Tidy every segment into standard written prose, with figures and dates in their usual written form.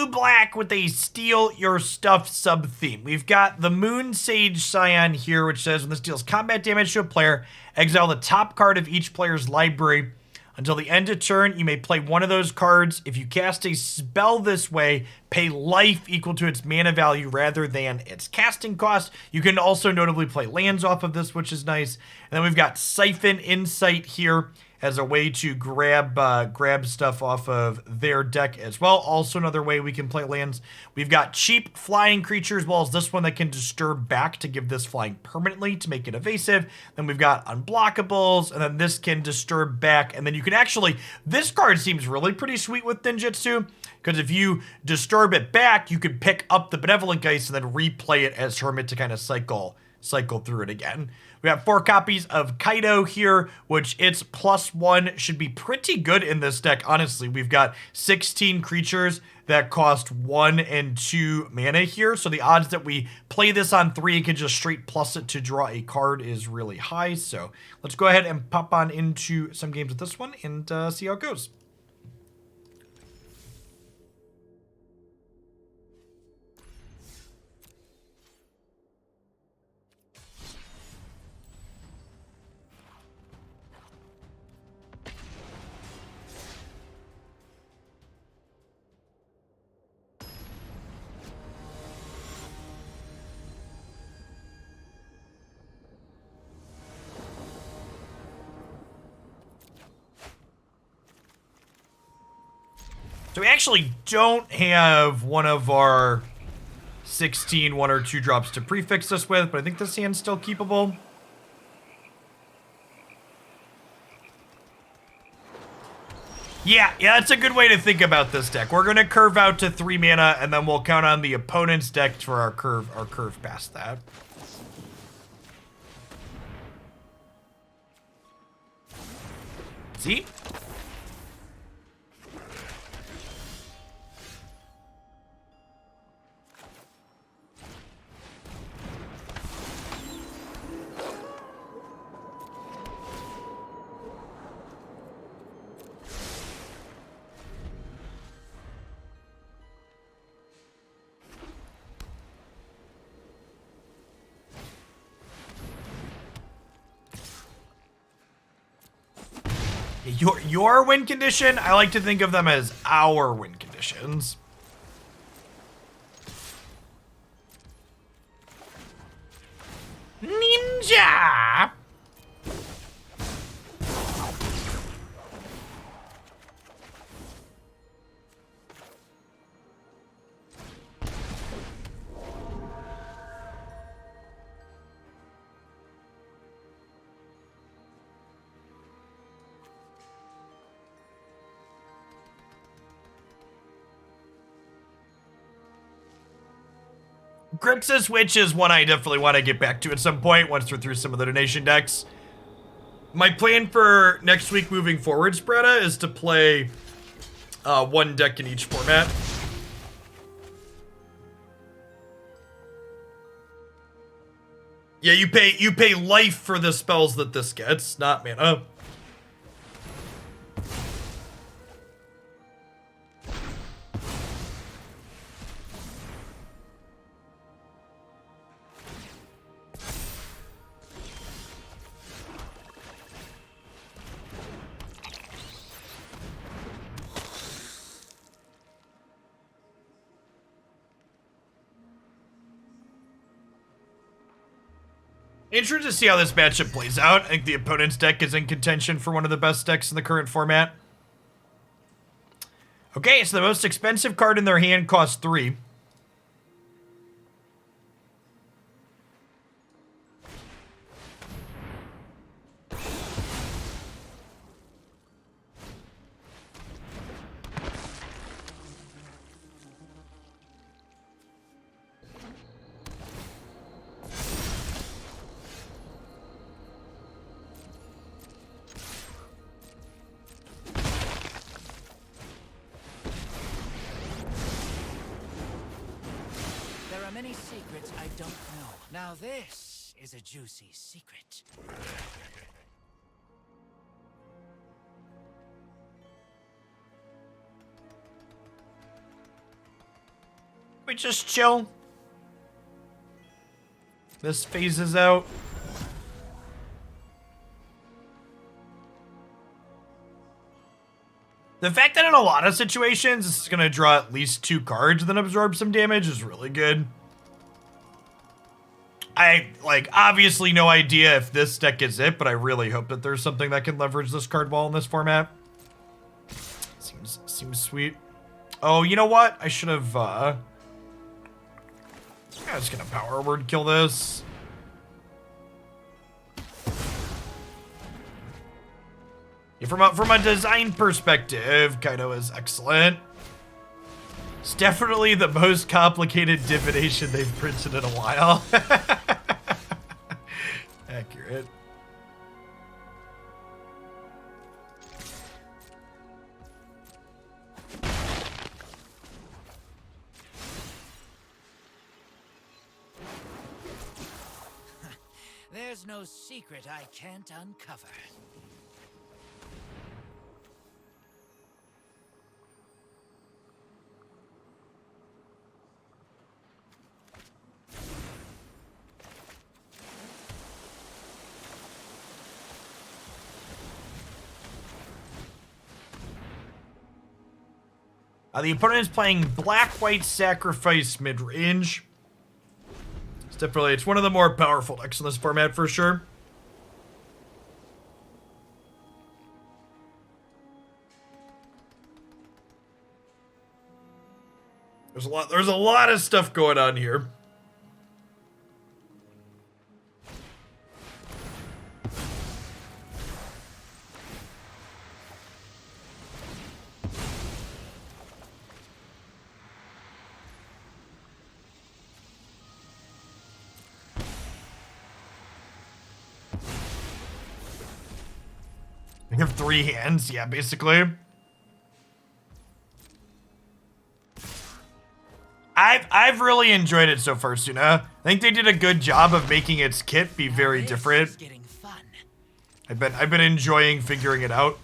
black with a steal your stuff sub-theme. We've got the Moon Sage Scion here, which says when this deals combat damage to a player, exile the top card of each player's library. Until the end of turn, you may play one of those cards. If you cast a spell this way, pay life equal to its mana value rather than its casting cost. You can also notably play lands off of this, which is nice. And then we've got Siphon Insight here as a way to grab stuff off of their deck as well. Also another way we can play lands. We've got cheap flying creatures, as well as this one that can disturb back to give this flying permanently to make it evasive. Then we've got unblockables, and then this can disturb back. And then you can actually, this card seems really pretty sweet with Ninjutsu, because if you disturb it back, you could pick up the Benevolent Geist and then replay it as Hermit to kind of cycle through it again. We have 4 copies of Kaito here, which its +1 should be pretty good in this deck, honestly. We've got 16 creatures that cost 1 and 2 mana here, so the odds that we play this on 3 and can just straight plus it to draw a card is really high. So let's go ahead and pop on into some games with this one and see how it goes. So we actually don't have one of our 16 1 or 2 drops to prefix this with, but I think this hand's still keepable. Yeah, that's a good way to think about this deck. We're gonna curve out to 3 mana, and then we'll count on the opponent's deck for our curve past that. See? Your win condition, I like to think of them as our win conditions. Ninja! Grixis Witch is one I definitely want to get back to at some point once we're through some of the donation decks. My plan for next week moving forward, Spretta, is to play 1 deck in each format. Yeah, you pay life for the spells that this gets, not mana. Interested to see how this matchup plays out. I think the opponent's deck is in contention for one of the best decks in the current format. Okay, so the most expensive card in their hand costs 3. Many secrets I don't know. Now this is a juicy secret. we just chill? This phases out. The fact that in a lot of situations, this is going to draw at least 2 cards and then absorb some damage is really good. I, like, obviously no idea if this deck is it, but I really hope that there's something that can leverage this card well in this format. Seems sweet. Oh, you know what? I should have, I'm just gonna power word kill this. Yeah, from a design perspective, Kaito is excellent. It's definitely the most complicated divination they've printed in a while. Accurate. There's no secret I can't uncover. The opponent is playing Black-White Sacrifice mid-range. It's one of the more powerful decks in this format for sure. There's a lot of stuff going on here. You have 3 hands, yeah, basically. I've really enjoyed it so far, Suna. I think they did a good job of making its kit be very different. I've been enjoying figuring it out.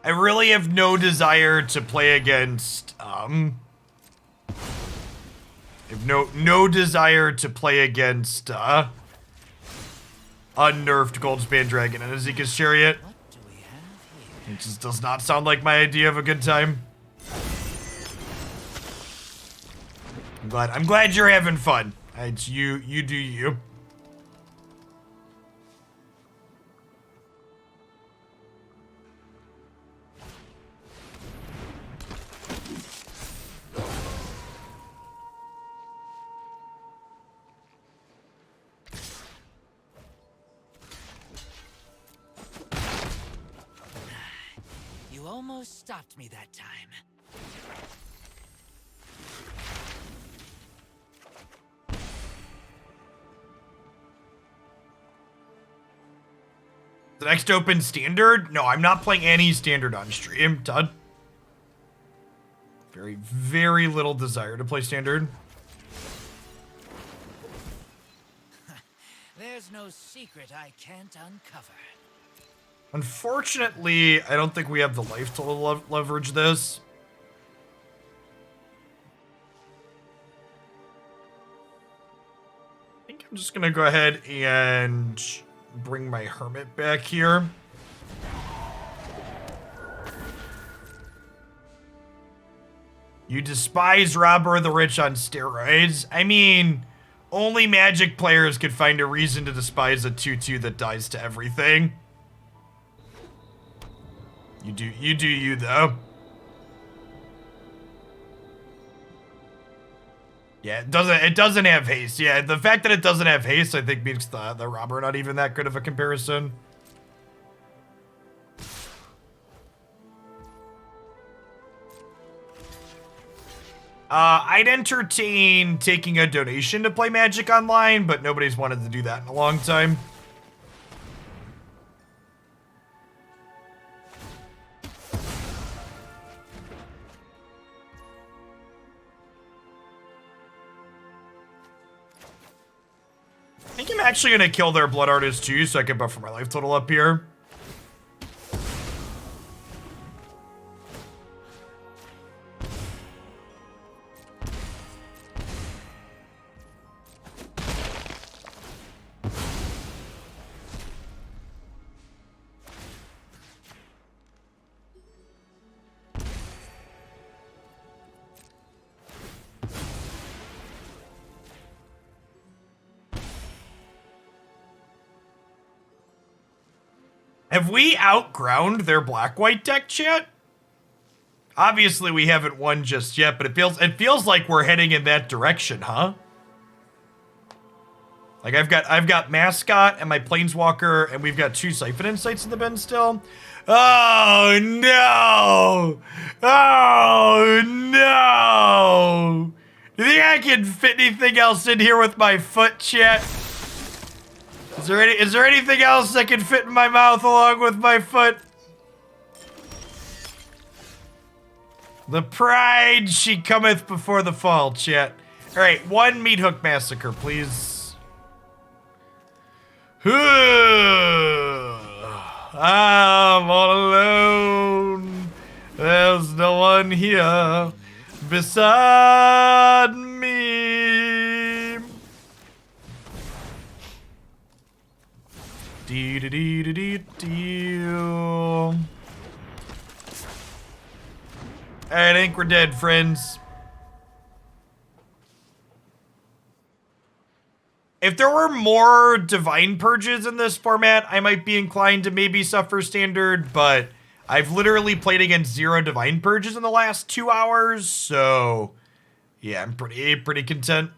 I really have no desire to play against, I have no desire to play against, unnerfed Goldspan Dragon and Azeka's Chariot. What do we have here? It just does not sound like my idea of a good time. I'm glad you're having fun. It's you do you. You almost stopped me that time. The next open standard? No, I'm not playing any standard on stream, Todd. Very, very little desire to play standard. There's no secret I can't uncover. Unfortunately, I don't think we have the life total leverage this. I think I'm just gonna go ahead and bring my Hermit back here. You despise Robber the Rich on steroids? I mean, only Magic players could find a reason to despise a 2/2 that dies to everything. You do you though. Yeah, it doesn't have haste. Yeah, the fact that it doesn't have haste, I think, makes the Robber not even that good of a comparison. I'd entertain taking a donation to play Magic Online, but nobody's wanted to do that in a long time. I think I'm actually going to kill their Blood Artist too, so I can buffer my life total up here. Have we outground their black-white deck, chat? Obviously, we haven't won just yet, but it feels like we're heading in that direction, huh? Like I've got Mascot and my Planeswalker, and we've got 2 Siphon Insights in the bin still. Oh no! Oh no! Do you think I can fit anything else in here with my foot, chat? Is there anything else that can fit in my mouth along with my foot? The pride she cometh before the fall, chat. All right, 1 Meathook Massacre, please. I'm all alone. There's no one here beside me. Alright, I think we're dead, friends. If there were more Divine Purges in this format, I might be inclined to maybe suffer Standard, but I've literally played against 0 Divine Purges in the last 2 hours, so yeah, I'm pretty content.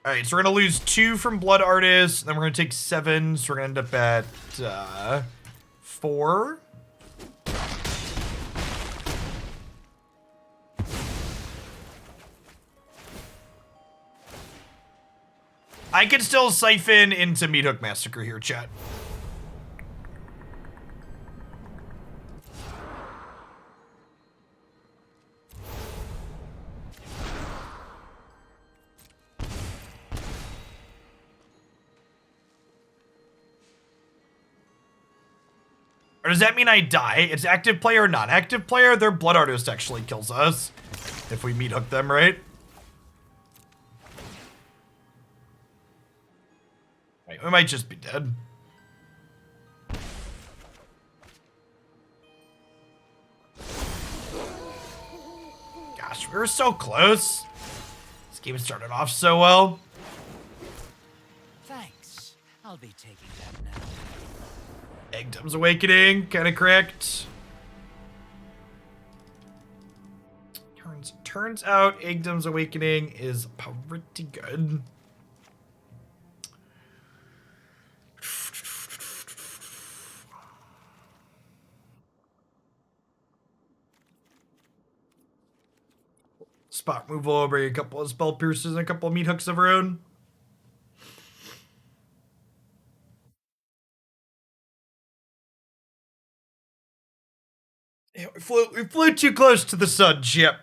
All right, so we're gonna lose 2 from Blood Artist, then we're gonna take 7, so we're gonna end up at 4. I can still siphon into Meathook Massacre here, chat. Or does that mean I die? It's active player or non-active player? Their Blood Artist actually kills us if we Meathook them, right? Right, we might just be dead. Gosh, we were so close. This game started off so well. Thanks. I'll be taking that now. Egdom's Awakening, kind of correct. Turns out Egdom's Awakening is pretty good. Spot removal, bring a couple of Spell Pierces and a couple of Meathooks of our own. Yeah, we flew too close to the sun, Chip.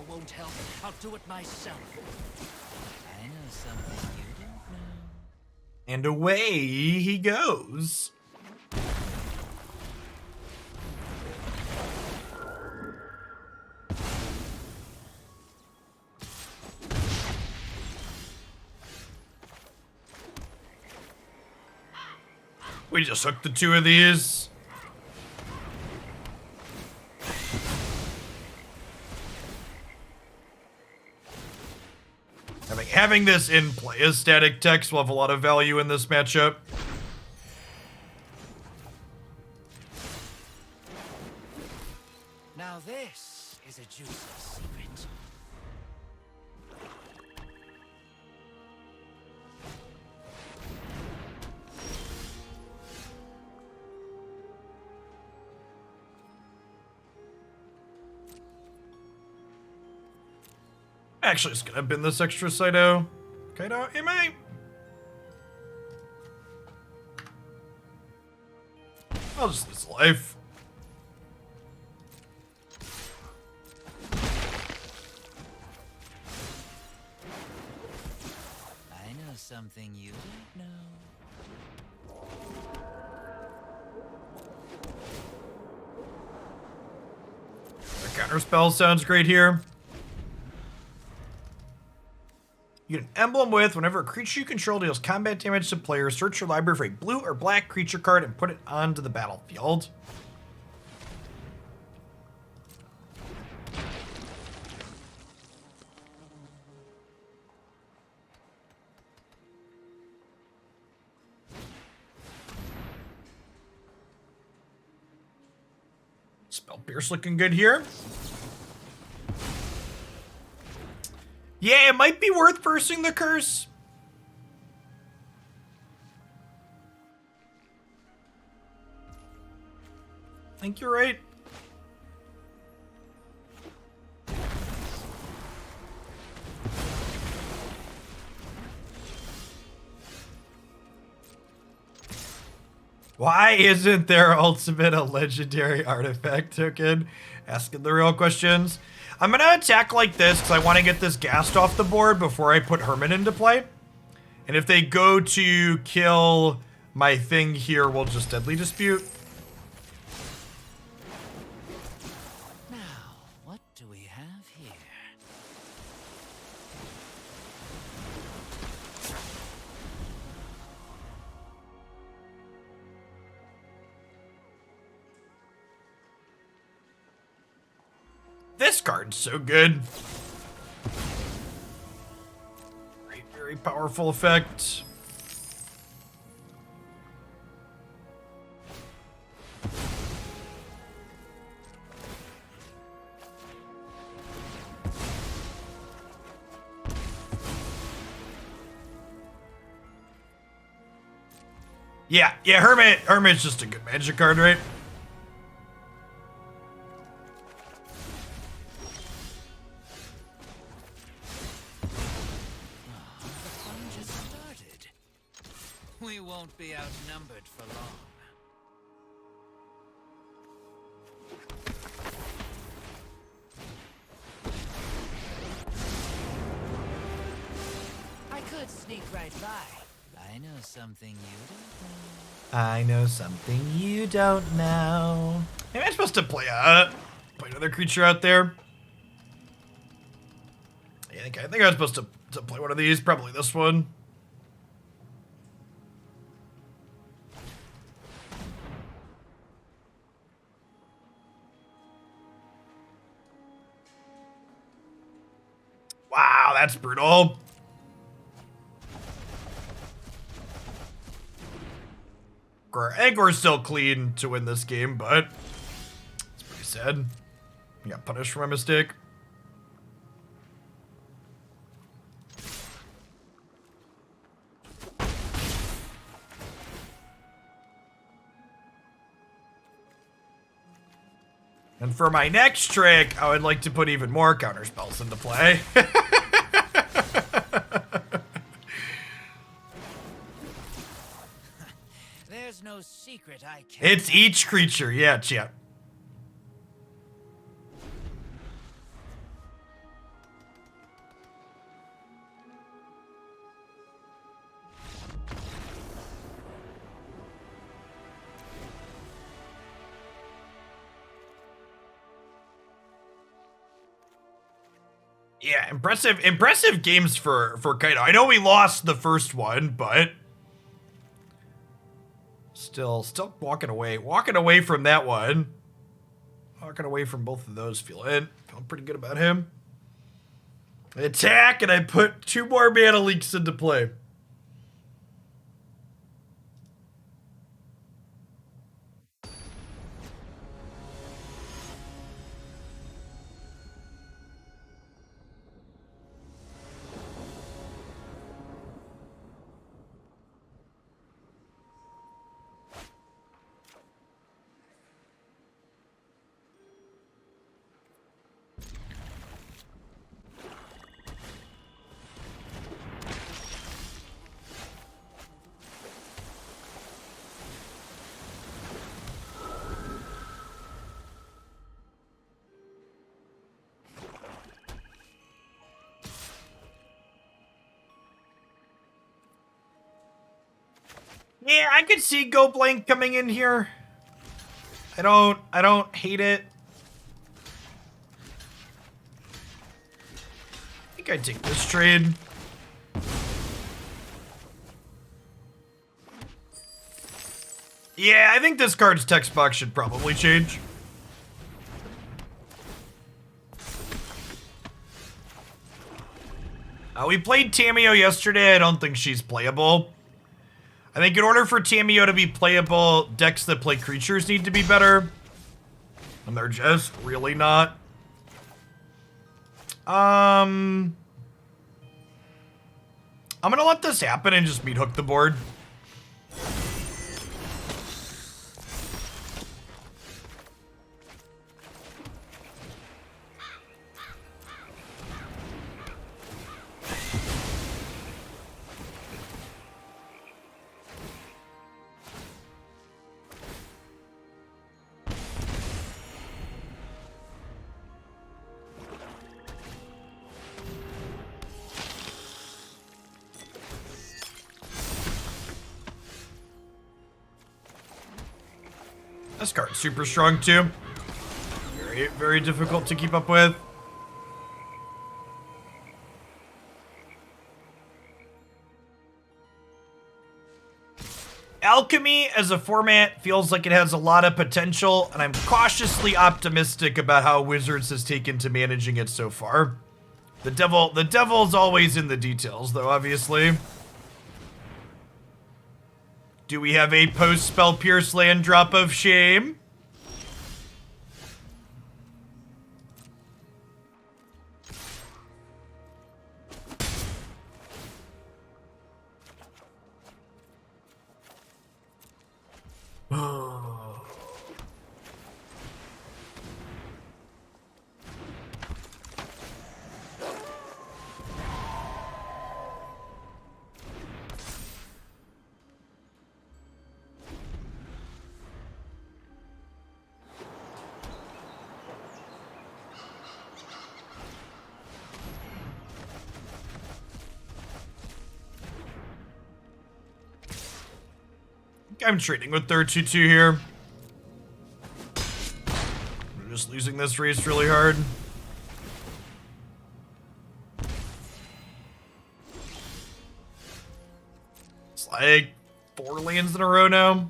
won't help. I'll do it myself. I know something you don't know. And away he goes. We just hooked the two of these. Having this in play as static text will have a lot of value in this matchup. Now this is a juicy secret. Actually, just gonna bin this extra Kaito. Kaito, am I? I'll just lose life. I know something you don't know. The counter spell sounds great here. You get an emblem with whenever a creature you control deals combat damage to players, search your library for a blue or black creature card and put it onto the battlefield. Spell Pierce looking good here. Yeah, it might be worth bursting the curse. I think you're right. Why isn't their ultimate a legendary artifact token? Asking the real questions. I'm going to attack like this because I want to get this Ghast off the board before I put Hermit into play. And if they go to kill my thing here, we'll just Deadly Dispute. Now, what do we have here? This card's so good. Very, very powerful effect. Yeah, Hermit's just a good magic card, right? We won't be outnumbered for long. I could sneak right by. I know something you don't know. I know something you don't know. Am I supposed to play another creature out there? I think I was supposed to play one of these, probably this one. Wow, that's brutal. I think we're still clean to win this game, but it's pretty sad. I got punished for my mistake. And for my next trick, I would like to put even more counter spells into play. There's no secret I can't. It's each creature, yeah, chat. Yeah, impressive games for Kaito. I know we lost the first one, but still walking away from that one. Walking away from both of those, feeling pretty good about him. I attack, and I put 2 more mana leaks into play. Yeah, I could see Go Blank coming in here. I don't hate it. I think I'd take this trade. Yeah, I think this card's text box should probably change. We played Tamiyo yesterday. I don't think she's playable. I think in order for Tamiyo to be playable, decks that play creatures need to be better. And they're just really not. I'm gonna let this happen and just Meathook the board. This card's super strong too. Very, very difficult to keep up with. Alchemy as a format feels like it has a lot of potential, and I'm cautiously optimistic about how Wizards has taken to managing it so far. The devil's always in the details, though, obviously. Do we have a post-spell pierce land drop of shame? I'm trading with their 2-2 here. I'm just losing this race really hard. It's like 4 lands in a row now.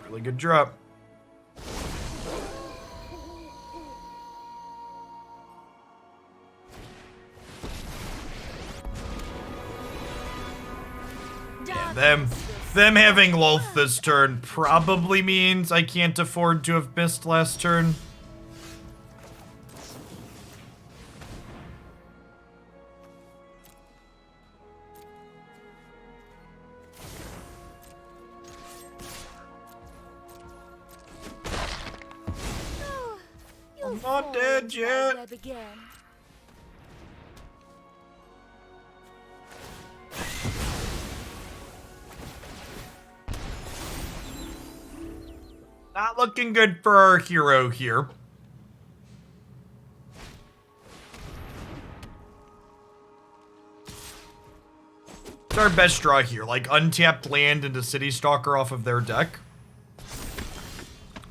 Really good drop. Yeah, them having Lolth this turn probably means I can't afford to have missed last turn. I'm not dead yet. Not looking good for our hero here. our best draw here? Like untapped land into City Stalker off of their deck.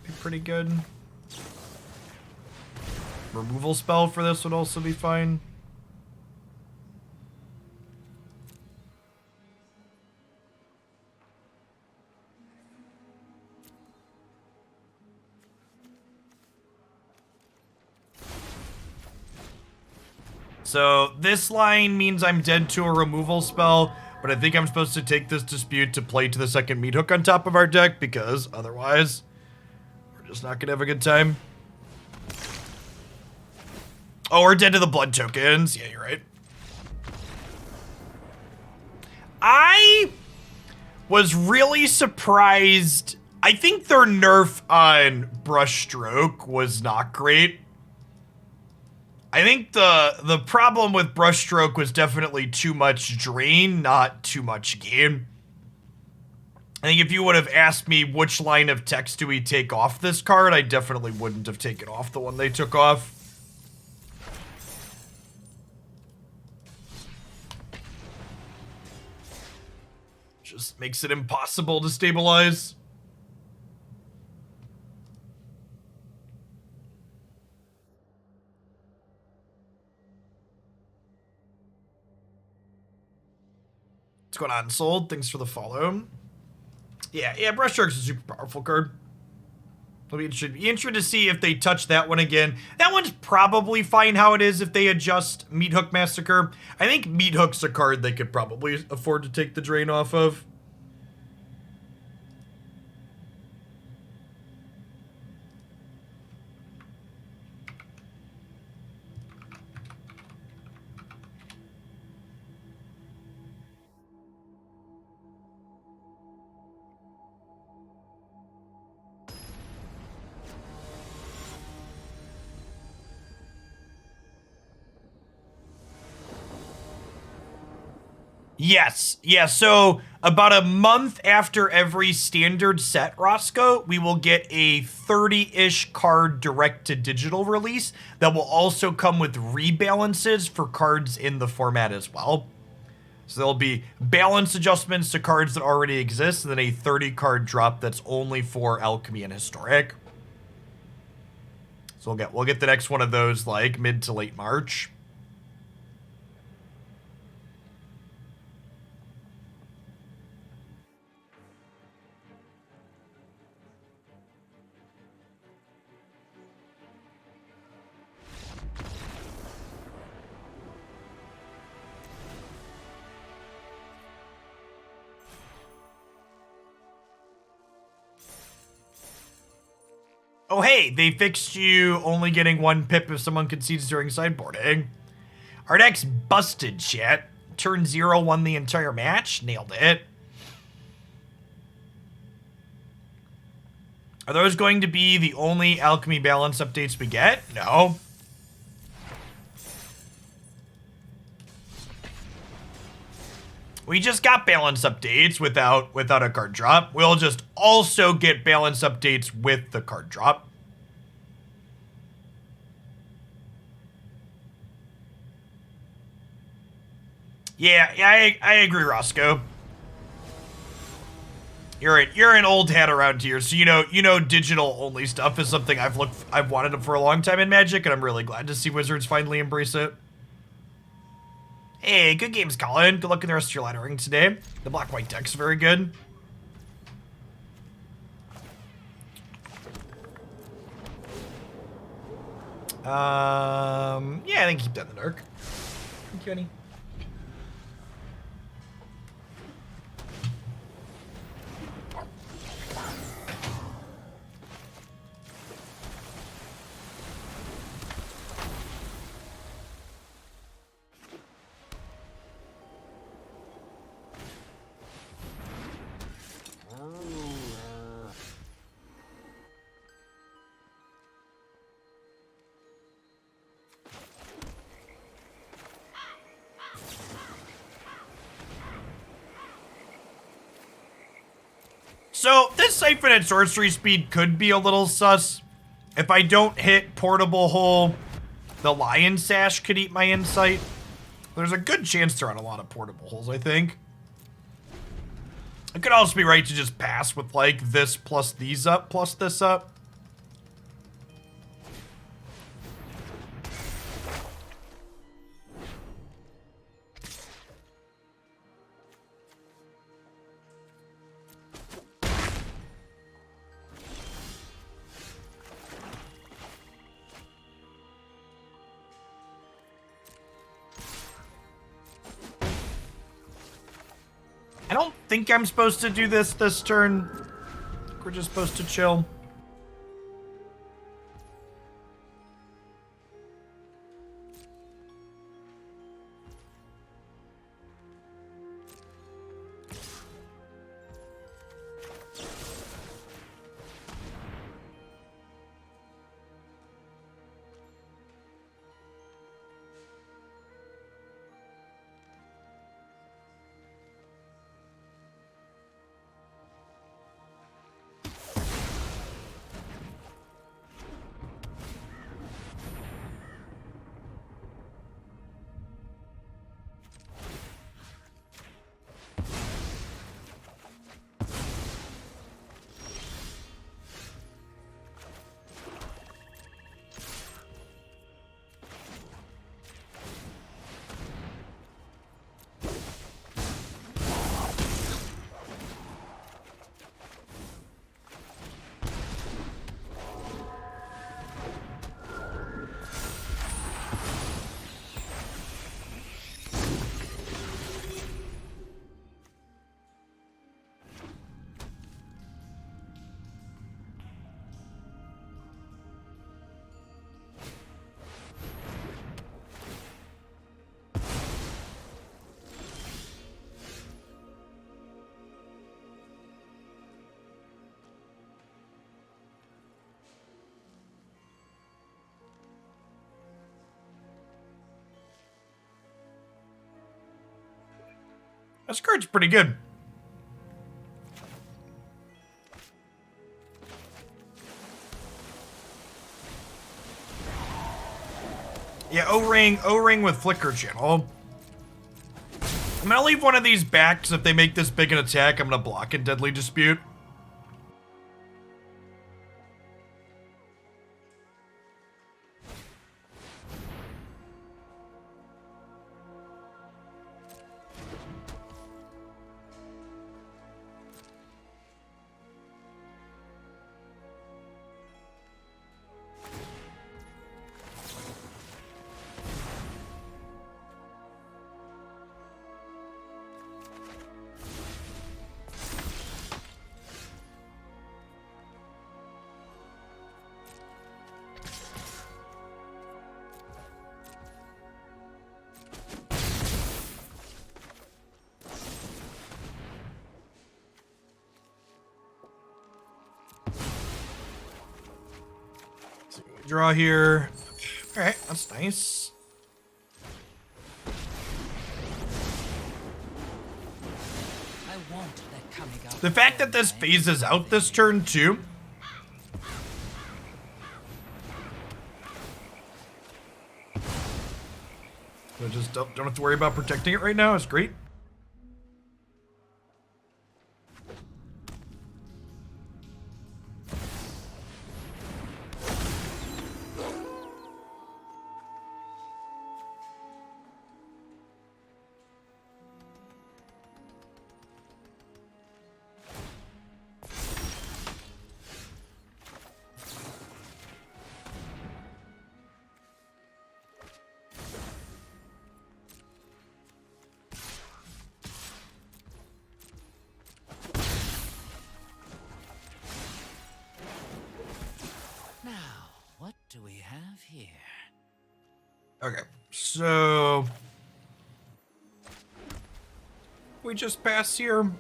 Be pretty good. Removal spell for this would also be fine. So this line means I'm dead to a removal spell, but I think I'm supposed to take this dispute to play to the second Meathook on top of our deck, because otherwise we're just not gonna have a good time. Oh, we're dead to the blood tokens. Yeah, you're right. I was really surprised. I think their nerf on Brushstroke was not great. I think the problem with Brushstroke was definitely too much drain, not too much gain. I think if you would have asked me which line of text do we take off this card, I definitely wouldn't have taken off the one they took off. Just makes it impossible to stabilize. What's going on, Sold? Thanks for the follow. Yeah, Brushstroke's a super powerful card. It'll be interesting to see if they touch that one again. That one's probably fine how it is if they adjust Meathook Massacre. I think Meathook's a card they could probably afford to take the drain off of. Yes. Yeah, so about a month after every standard set, Roscoe, we will get a 30-ish card direct-to-digital release that will also come with rebalances for cards in the format as well. So there'll be balance adjustments to cards that already exist, and then a 30-card drop that's only for Alchemy and Historic. So we'll get the next one of those like mid to late March. Oh, hey, they fixed you only getting one pip if someone concedes during sideboarding. Our deck's busted, shit. Turn 0 won the entire match. Nailed it. Are those going to be the only Alchemy balance updates we get? No. We just got balance updates without a card drop. We'll just also get balance updates with the card drop. Yeah, I agree, Roscoe. You're an old hat around here, so you know digital only stuff is something I've wanted it for a long time in Magic, and I'm really glad to see Wizards finally embrace it. Hey, good games, Colin. Good luck in the rest of your laddering today. The black-white deck's very good. Yeah, I think keep that in the dark. Thank you, honey. So, this Siphon at sorcery speed could be a little sus. If I don't hit Portable Hole, the Lion Sash could eat my insight. There's a good chance they're on a lot of Portable Holes, I think. It could also be right to just pass with, like, this plus these up plus this up. I don't think I'm supposed to do this turn. I think we're just supposed to chill. This card's pretty good. Yeah, O-ring with Flicker Channel. I'm gonna leave one of these back, because if they make this big an attack, I'm gonna block in Deadly Dispute. Draw here. All right, that's nice. I won't let coming out The fact that this phases out this turn too. I just don't have to worry about protecting it right now. It's great. Okay, so we just pass here.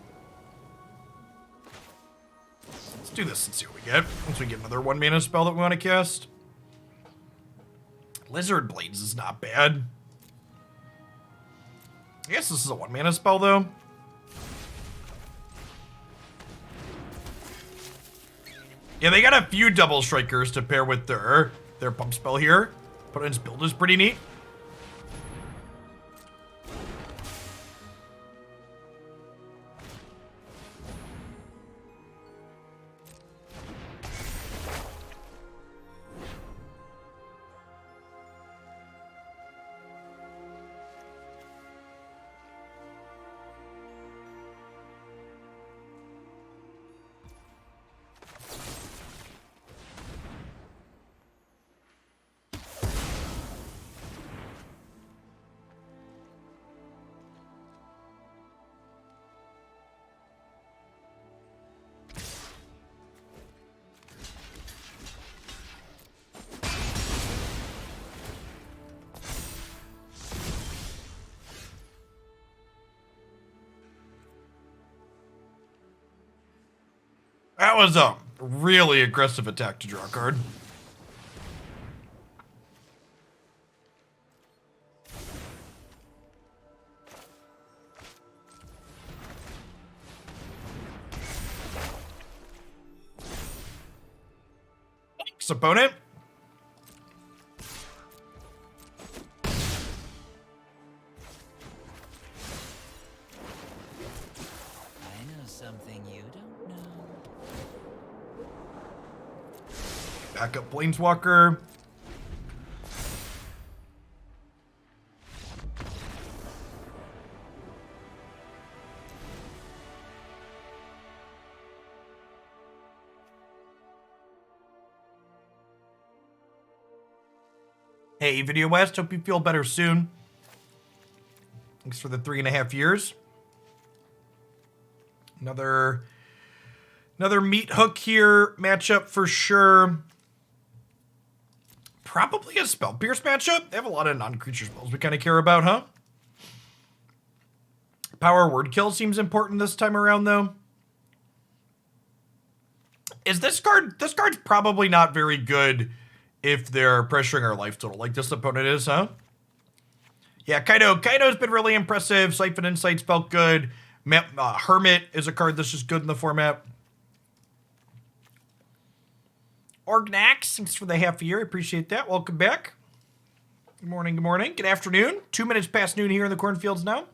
Let's do this and see what we get. Once we get another 1 mana spell that we want to cast. Lizard Blades is not bad. I guess this is a 1 mana spell though. Yeah, they got a few double strikers to pair with their pump spell here. But its build is pretty neat. was a really aggressive attack to draw a card. Thanks, opponent. Backup Planeswalker. Hey, Video West, hope you feel better soon. Thanks for the 3.5 years. Another Meathook here matchup for sure. Probably a Spell Pierce matchup. They have a lot of non-creature spells we kind of care about, huh? Power Word Kill seems important this time around, though. Is this card... This card's probably not very good if they're pressuring our life total like this opponent is, huh? Yeah, Kaito's been really impressive. Siphon Insight's felt good. Hermit is a card that's just good in the format. Orgnax, thanks for the half a year. I appreciate that. Welcome back. Good morning, good morning. Good afternoon. 2 minutes past noon here in the cornfields now.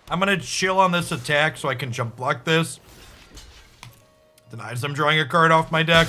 I'm gonna chill on this attack so I can jump block this. Denies them drawing a card off my deck.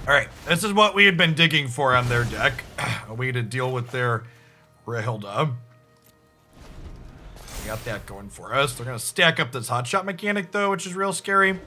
All right, this is what we had been digging for on their deck. A way to deal with their Rahilda. We got that going for us. They're gonna stack up this hotshot mechanic though, which is real scary.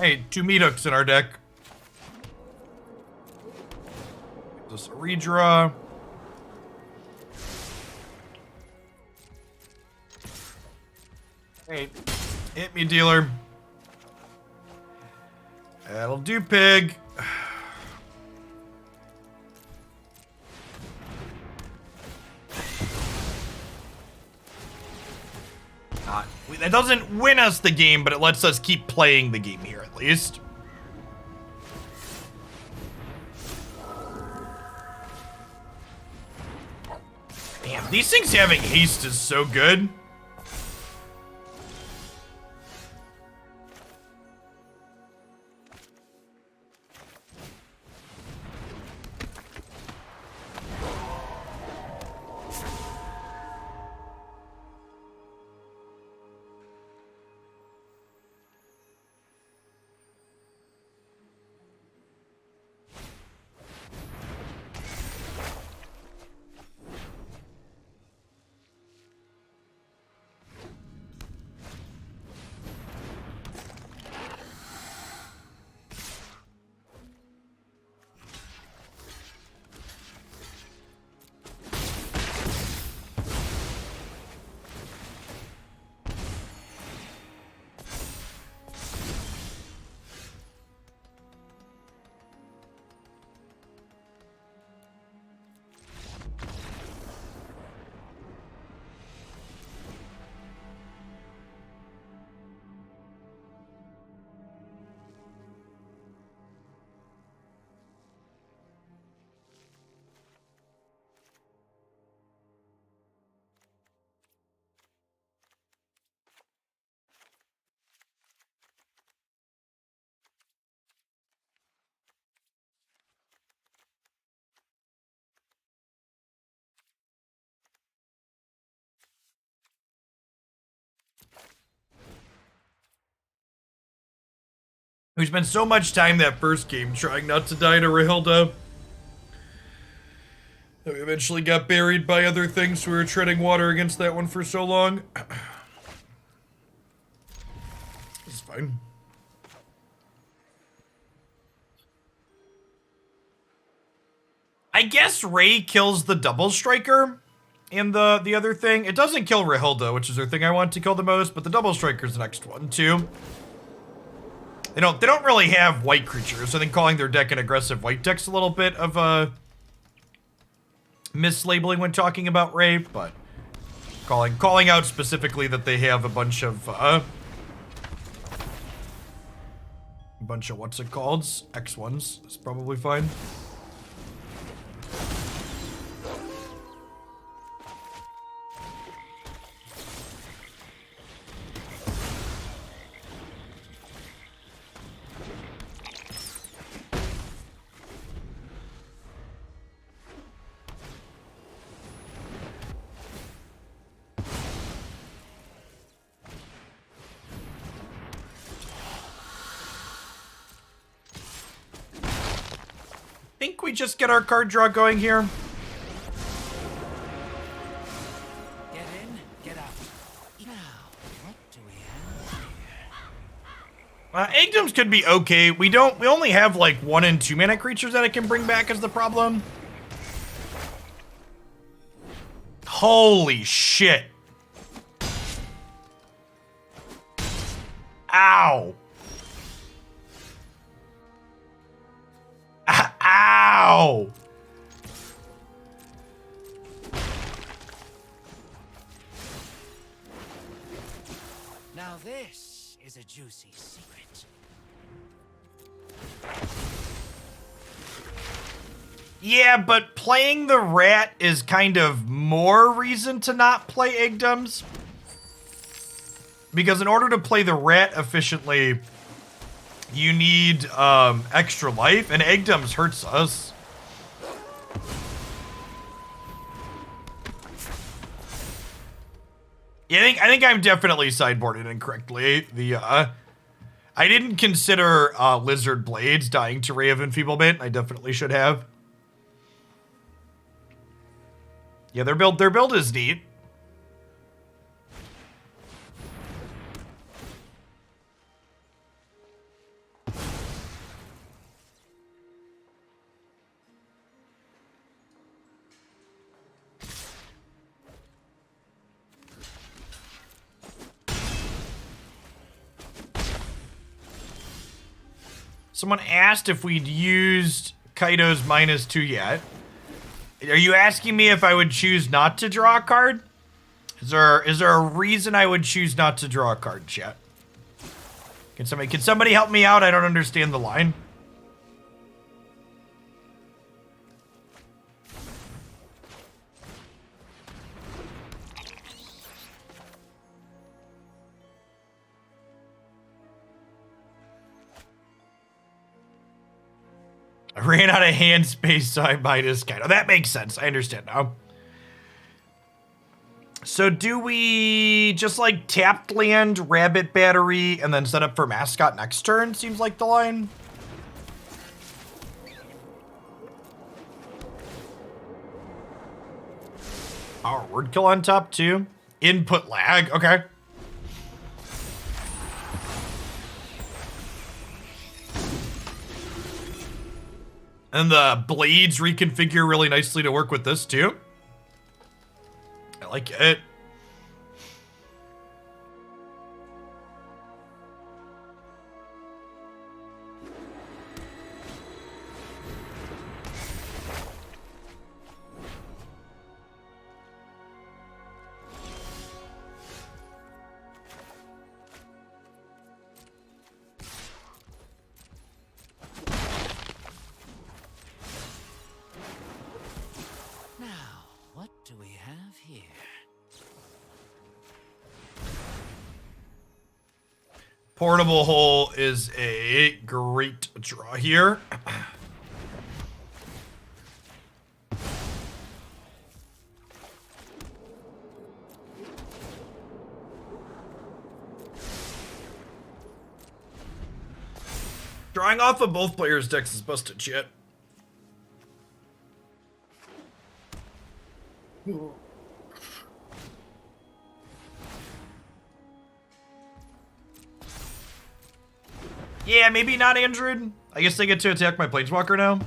Hey, 2 Meathooks in our deck. Just a redraw. Hey, hit me, dealer. That'll do, pig. That doesn't win us the game, but it lets us keep playing the game here at least. Damn, these things having haste is so good. We spent so much time that first game trying not to die to Rahilda that we eventually got buried by other things. We were treading water against that one for so long. It's fine. I guess Ray kills the double striker in the other thing. It doesn't kill Rahilda, which is the thing I want to kill the most, but the double striker's the next one too. They don't really have white creatures. I think calling their deck an aggressive white deck's a little bit of a mislabeling when talking about Ray, but calling out specifically that they have a bunch of what's it called? X1s is probably fine. Think we just get our card draw going here. Get in, get out. Now, what do we have? Eggdoms could be okay. We only have like 1 and 2 mana creatures that it can bring back as the problem. Holy shit. Ow. Ow! Now this is a juicy secret. Yeah, but playing the rat is kind of more reason to not play Eggdoms. Because in order to play the rat efficiently, you need extra life, and Eggdoms hurts us. Yeah, I think I'm definitely sideboarded incorrectly. I didn't consider Lizard Blades dying to Ray of Enfeeblement. I definitely should have. Yeah, their build is neat. Someone asked if we'd used Kaito's -2 yet. Are you asking me if I would choose not to draw a card? Is there a reason I would choose not to draw a card, chat? Can somebody help me out? I don't understand the line. I ran out of hand space, so I minus Kaito. That makes sense. I understand now. So do we just like tapped land, rabbit battery, and then set up for Mascot next turn? Seems like the line. Our word kill on top too. Input lag. Okay. And the blades reconfigure really nicely to work with this too. I like it. Portable hole is a great draw here. Drawing off of both players' decks is busted shit. Yeah, maybe not Android. I guess they get to attack my Planeswalker now.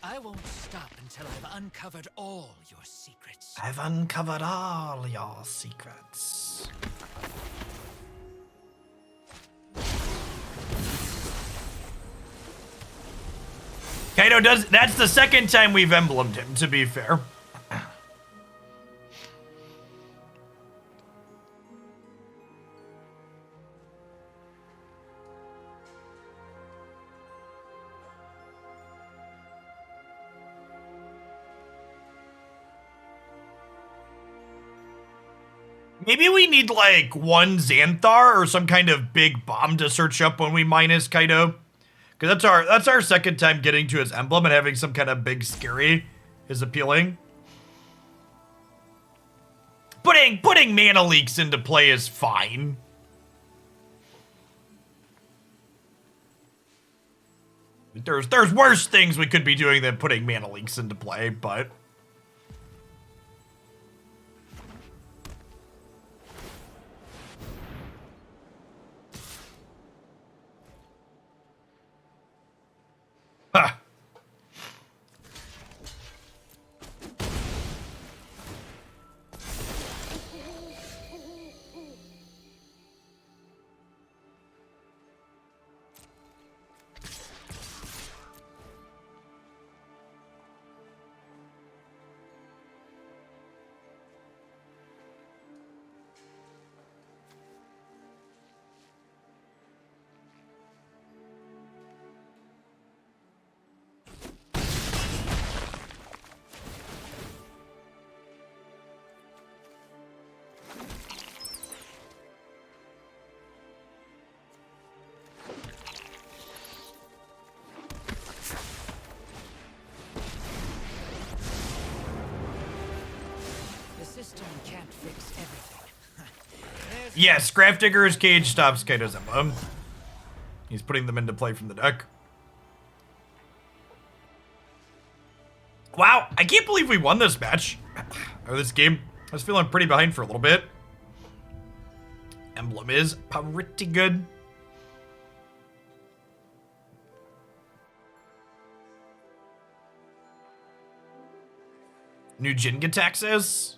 I won't stop until I've uncovered all your secrets. I've uncovered all your secrets. Kaito does. That's the second time we've emblemed him, to be fair. Maybe we need like one Xanthar or some kind of big bomb to search up when we minus Kaito. Because that's our second time getting to his emblem, and having some kind of big scary is appealing. Putting mana leaks into play is fine. There's worse things we could be doing than putting mana leaks into play, but Yes, Grafdigger's Cage stops Kaito's emblem. He's putting them into play from the deck. Wow, I can't believe we won this match. Or this game. I was feeling pretty behind for a little bit. Emblem is pretty good. New Jin-Gitaxis.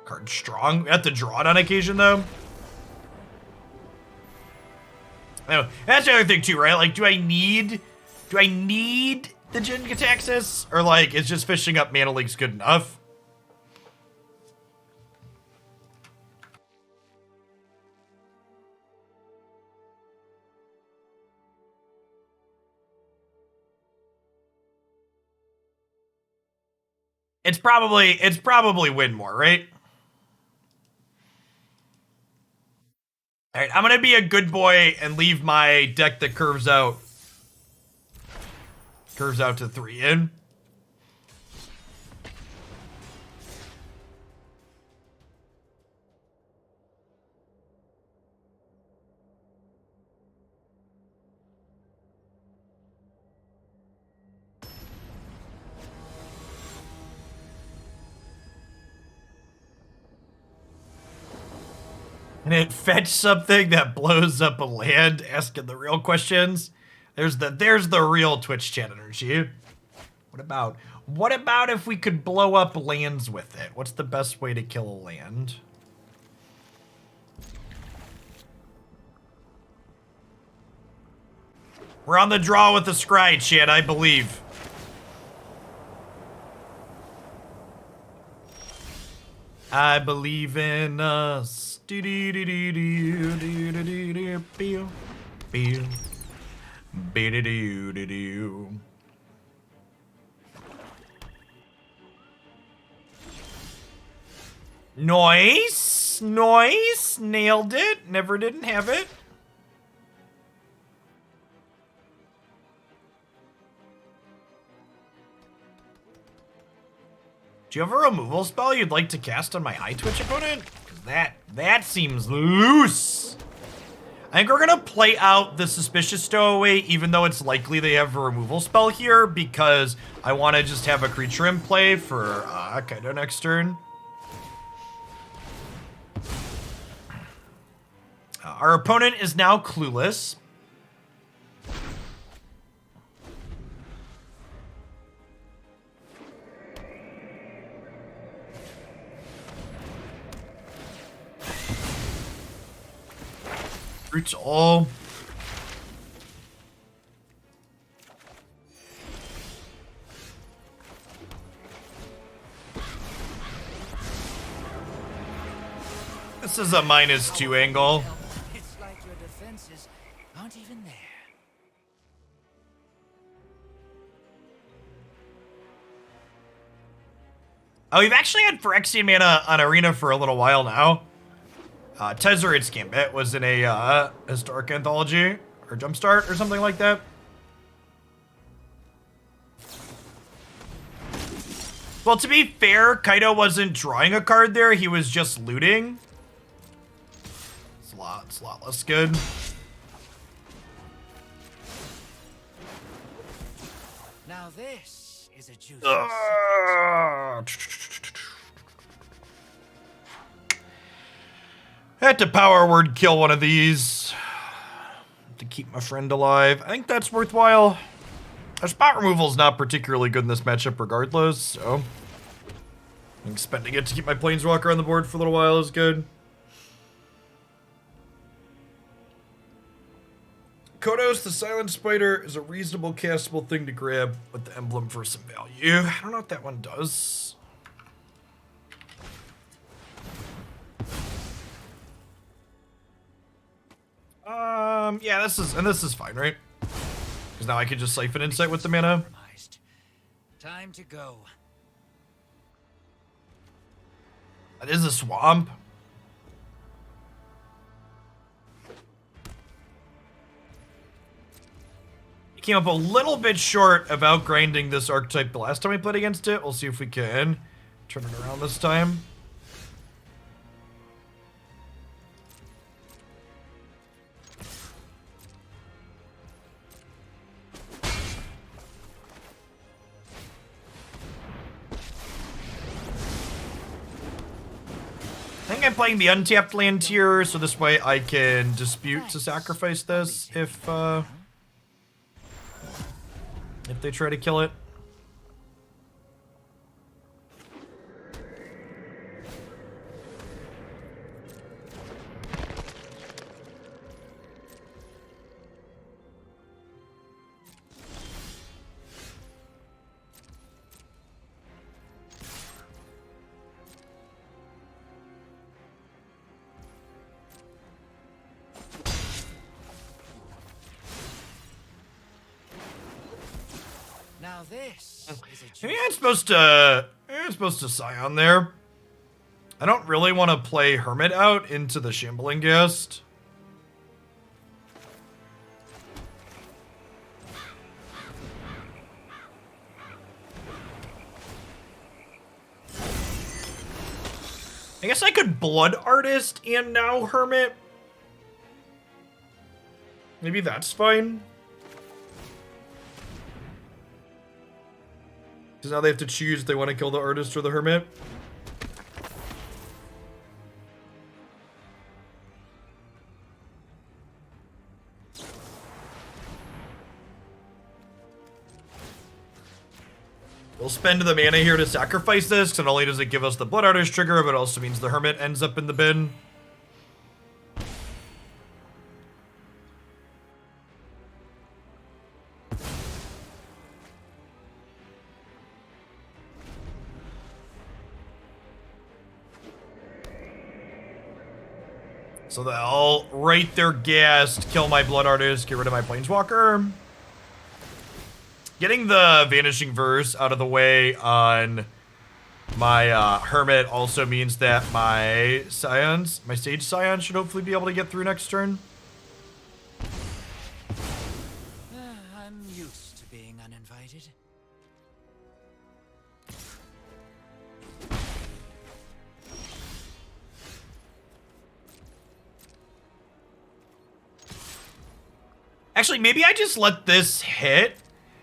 Card strong. We have to draw it on occasion, though. Oh, that's the other thing, too, right? Like, do I need the Jin-Gitaxis? Or, like, is just fishing up Mana Leaks good enough? It's probably win more, right? All right, I'm gonna be a good boy and leave my deck that curves out to 3 in. And it fetched something that blows up a land, asking the real questions. There's the real Twitch chat energy. What about if we could blow up lands with it? What's the best way to kill a land? We're on the draw with the scry chat, I believe. I believe in us. Nice, nice, nailed it. Never didn't have it. Do you have a removal spell you'd like to cast on my Eyetwitch opponent? Because that seems loose. I think we're gonna play out the Suspicious Stowaway, even though it's likely they have a removal spell here, because I want to just have a creature in play for Kaito next turn. Our opponent is now clueless. Roots all. This is a -2 angle. It's like your defenses aren't even there. Oh, we've actually had Phyrexian mana on Arena for a little while now. Tezzeret's Gambit was in a historic anthology or Jumpstart or something like that. Well, to be fair, Kaito wasn't drawing a card there. He was just looting. It's a lot less good. Now this is a juicy. I had to power word kill one of these to keep my friend alive. I think that's worthwhile. Our spot removal is not particularly good in this matchup regardless, so I think spending it to keep my Planeswalker on the board for a little while is good. Kodos, the Silent Spider, is a reasonable castable thing to grab with the emblem for some value. I don't know what that one does. Yeah, this is fine, right? Because now I can just Siphon Insight with the mana. Time to go. That is a swamp. It came up a little bit short of outgrinding this archetype the last time we played against it. We'll see if we can turn it around this time. think I'm playing the untapped land here, so this way I can dispute to sacrifice this if they try to kill it. Now this is a Maybe I'm supposed to Scion there. I don't really want to play Hermit out into the Shambling Guest. I guess I could Blood Artist and now Hermit. Maybe that's fine. Because now they have to choose if they want to kill the Artist or the Hermit. We'll spend the mana here to sacrifice this, because not only does it give us the Blood Artist trigger, but it also means the Hermit ends up in the bin. So they'll rate their Ghast, kill my Blood Artist, get rid of my Planeswalker. Getting the Vanishing Verse out of the way on my Hermit also means that my Scions, my Sage Scion, should hopefully be able to get through next turn. I'm used to being uninvited. Actually, maybe I just let this hit.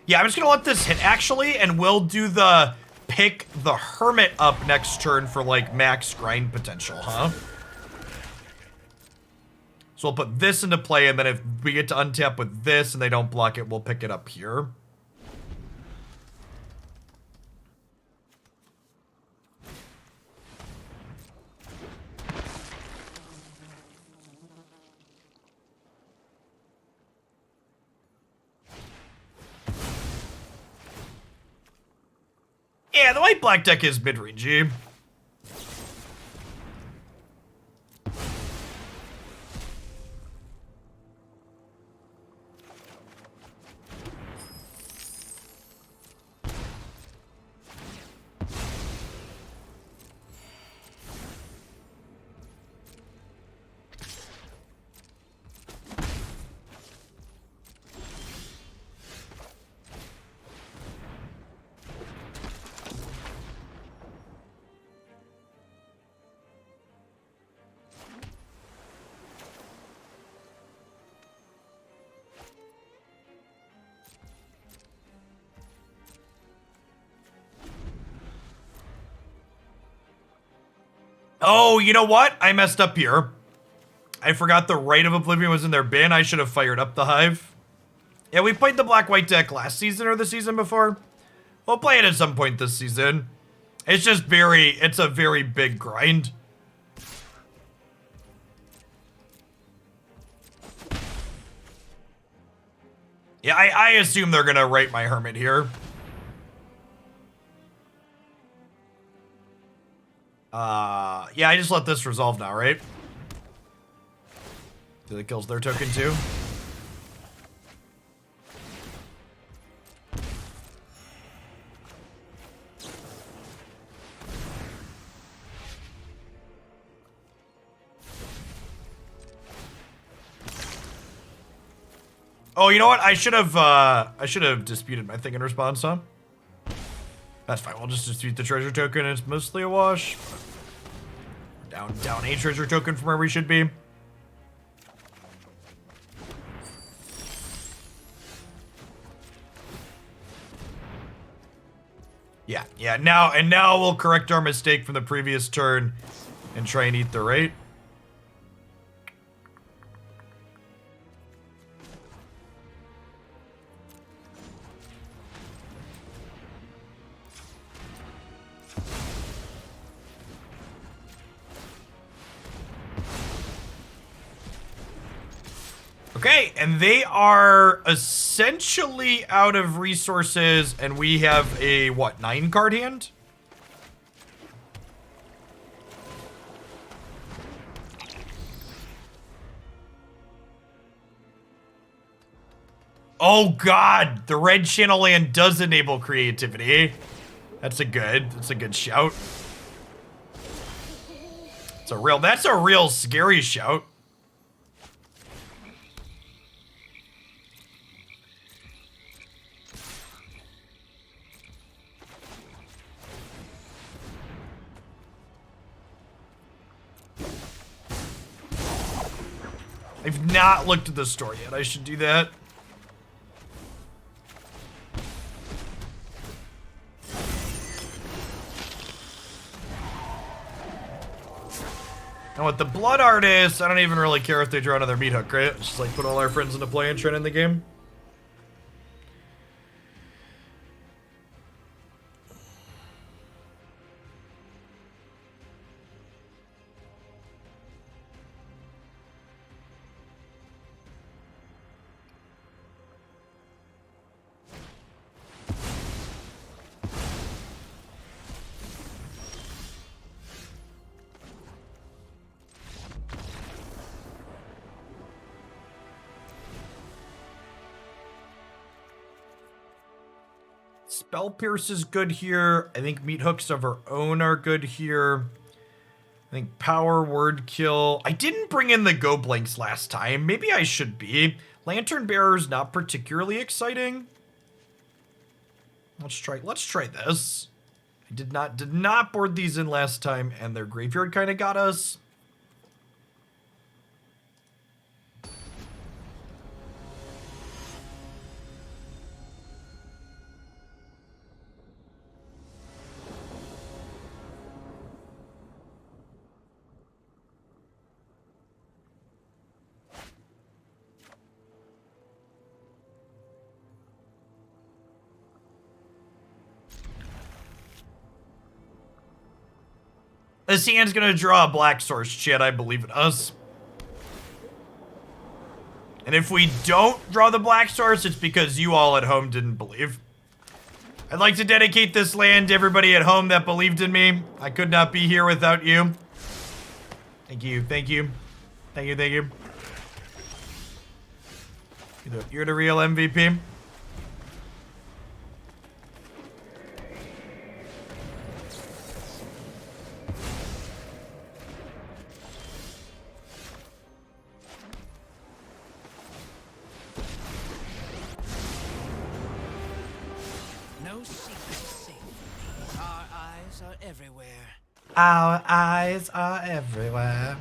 Yeah, I'm just gonna let this hit, actually, and we'll do the pick the Hermit up next turn for, like, max grind potential, huh? So we'll put this into play, and then if we get to untap with this and they don't block it, we'll pick it up here. Yeah, the white-black deck is mid-rangey. Oh, you know what? I messed up here. I forgot the Rite of Oblivion was in their bin. I should have fired up the Hive. Yeah, we played the black-white deck last season or the season before. We'll play it at some point this season. It's just it's a very big grind. Yeah, I assume they're gonna write my Hermit here. Yeah, I just let this resolve now, right? So that kills their token too. Oh, you know what? I should have disputed my thing in response, huh? That's fine. We'll just dispute the treasure token. It's mostly a wash. Down a treasure token from where we should be. Yeah. Now we'll correct our mistake from the previous turn and try and eat the rate. Okay, and they are essentially out of resources, and we have a, what, 9-card hand? Oh god, the red channel land does enable creativity. That's a good shout. That's a real scary shout. I've not looked at the store yet. I should do that. And with the Blood Artist, I don't even really care if they draw another Meathook, right? It's just like put all our friends into play and trend in the game. Spell Pierce is good here. I think Meathooks of our own are good here. I think Power, Word Kill. I didn't bring in the Go Blanks last time. Maybe I should be. Lantern Bearer's not particularly exciting. Let's try this. I did not board these in last time, and their graveyard kind of got us. This hand's gonna draw a black source, Chad. I believe in us. And if we don't draw the black source, it's because you all at home didn't believe. I'd like to dedicate this land to everybody at home that believed in me. I could not be here without you. Thank you, thank you. Thank you, thank you. You're the real MVP. Our eyes are everywhere.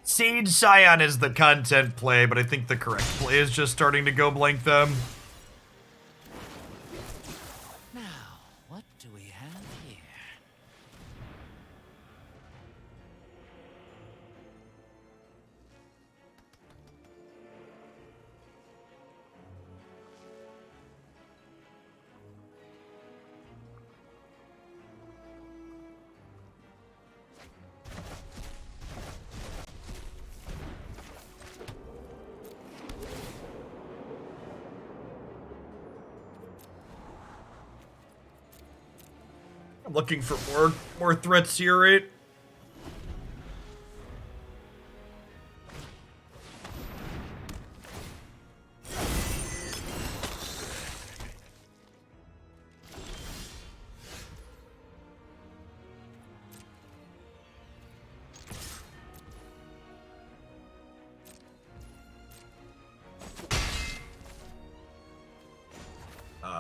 Sage Scion is the content play, but I think the correct play is just starting to go blank them. Now, what do we have here? I'm looking for more threats here, right?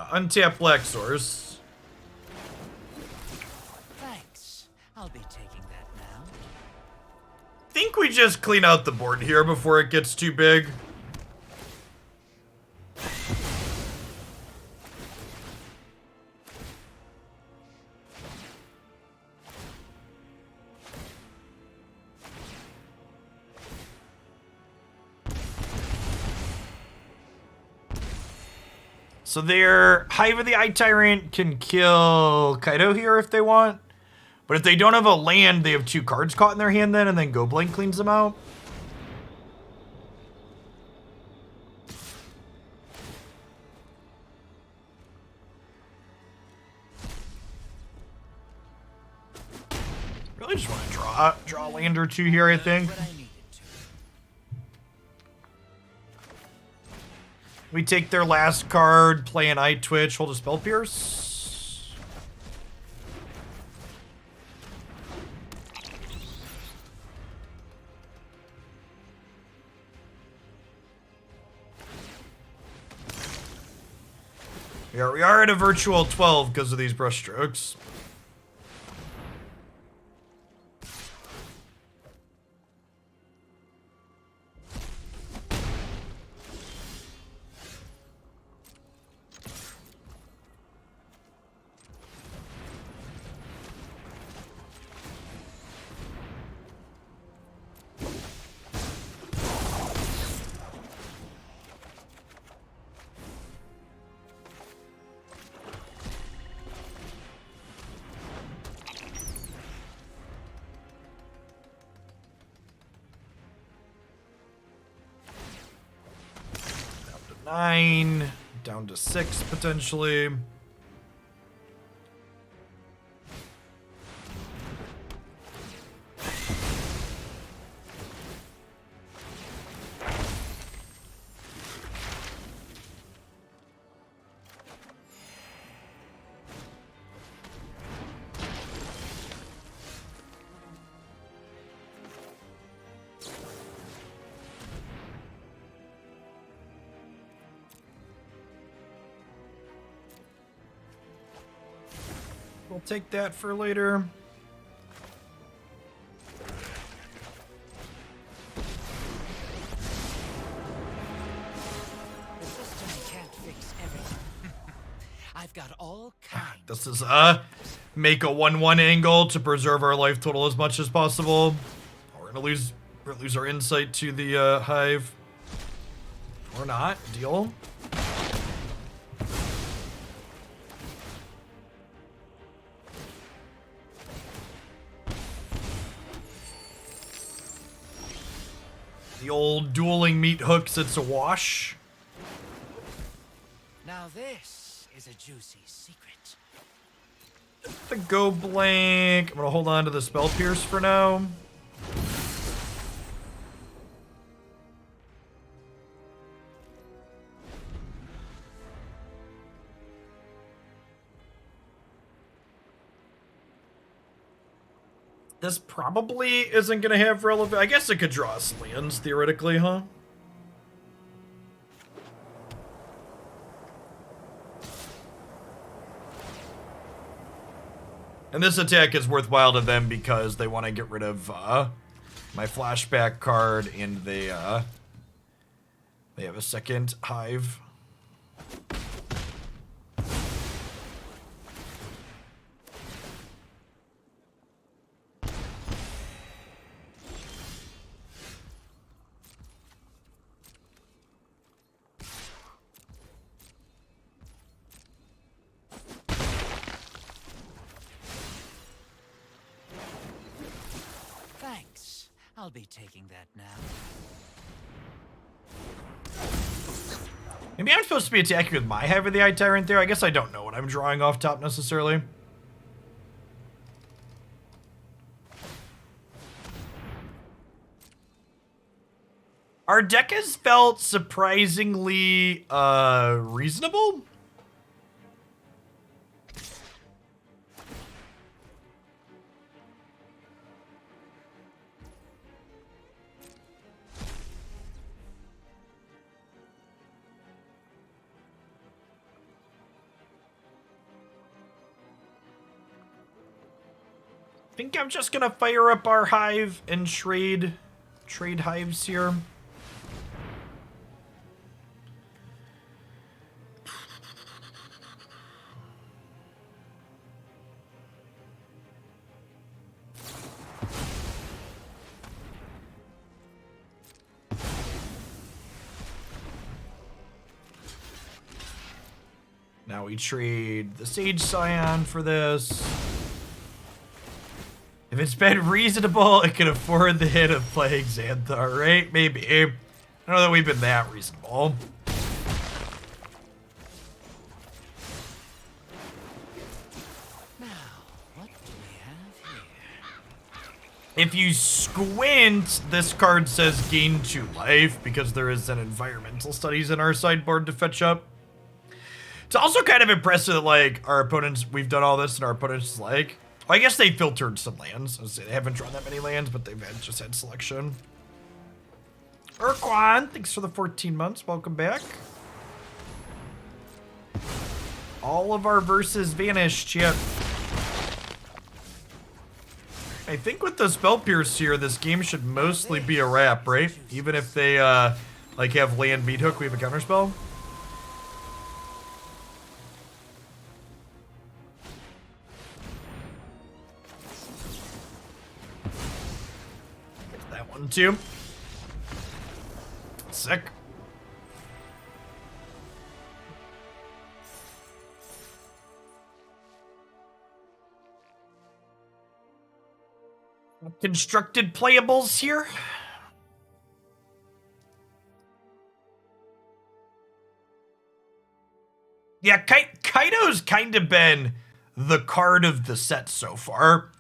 Untap Black Source. Thanks. I'll be taking that now. just clean out the board here before it gets too big. So their Hive of the Eye Tyrant can kill Kaito here if they want. But if they don't have a land, they have 2 cards caught in their hand then, and then Go Blank cleans them out. Really just want to draw a land or 2 here, I think. We take their last card, play an Eyetwitch, hold a Spell Pierce. We are at a virtual 12 because of these brushstrokes. Nine, down to 6 potentially. We'll take that for later. The system can't fix everything. I've got all kinds. This is make a 1/1 angle to preserve our life total as much as possible. We're gonna lose our insight to the Hive. Or not. Deal. The old dueling meat hooks, it's a wash. Now this is a juicy secret. The Go Blank. I'm gonna hold on to the Spell Pierce for now. This probably isn't going to have relevant... I guess it could draw us lands, theoretically, huh? And this attack is worthwhile to them because they want to get rid of my flashback card, and they have a second Hive. I'll be taking that now. Maybe I'm supposed to be attacking with my Hive of the Eye Tyrant there. I guess I don't know what I'm drawing off top necessarily. Our deck has felt surprisingly reasonable. I think I'm just gonna fire up our Hive and trade trade hives here. Now we trade the Sage Scion for this. If it's been reasonable, it can afford the hit of Plague Xanthar, right? Maybe. I don't know that we've been that reasonable. Now, what do we have here? If you squint, this card says gain 2 life because there is an environmental studies in our sideboard to fetch up. It's also kind of impressive that, like, our opponents, we've done all this and our opponents, like, well, I guess they filtered some lands. I was saying they haven't drawn that many lands, but they've just had selection. Urquan, thanks for the 14 months. Welcome back. All of our verses vanished yet. I think with the Spell Pierce here, this game should mostly be a wrap, right? Even if they, like, have land Meathook, we have a counterspell. Too. Sick. Constructed playables here. Yeah, Kaito's kind of been the card of the set so far.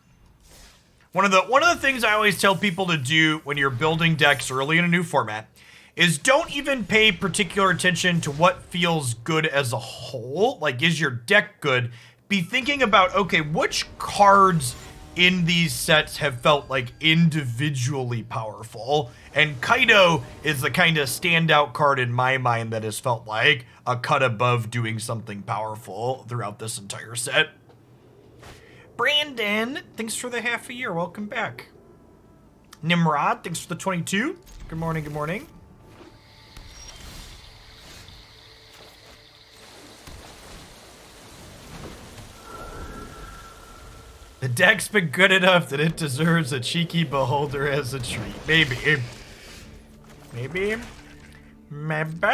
One of the things I always tell people to do when you're building decks early in a new format is don't even pay particular attention to what feels good as a whole. Like, is your deck good? Be thinking about, okay, which cards in these sets have felt like individually powerful? And Kaito is the kind of standout card in my mind that has felt like a cut above doing something powerful throughout this entire set. Brandon, thanks for the half a year. Welcome back. Nimrod, thanks for the 22. Good morning, good morning. The deck's been good enough that it deserves a cheeky beholder as a treat. Maybe. Maybe. Maybe.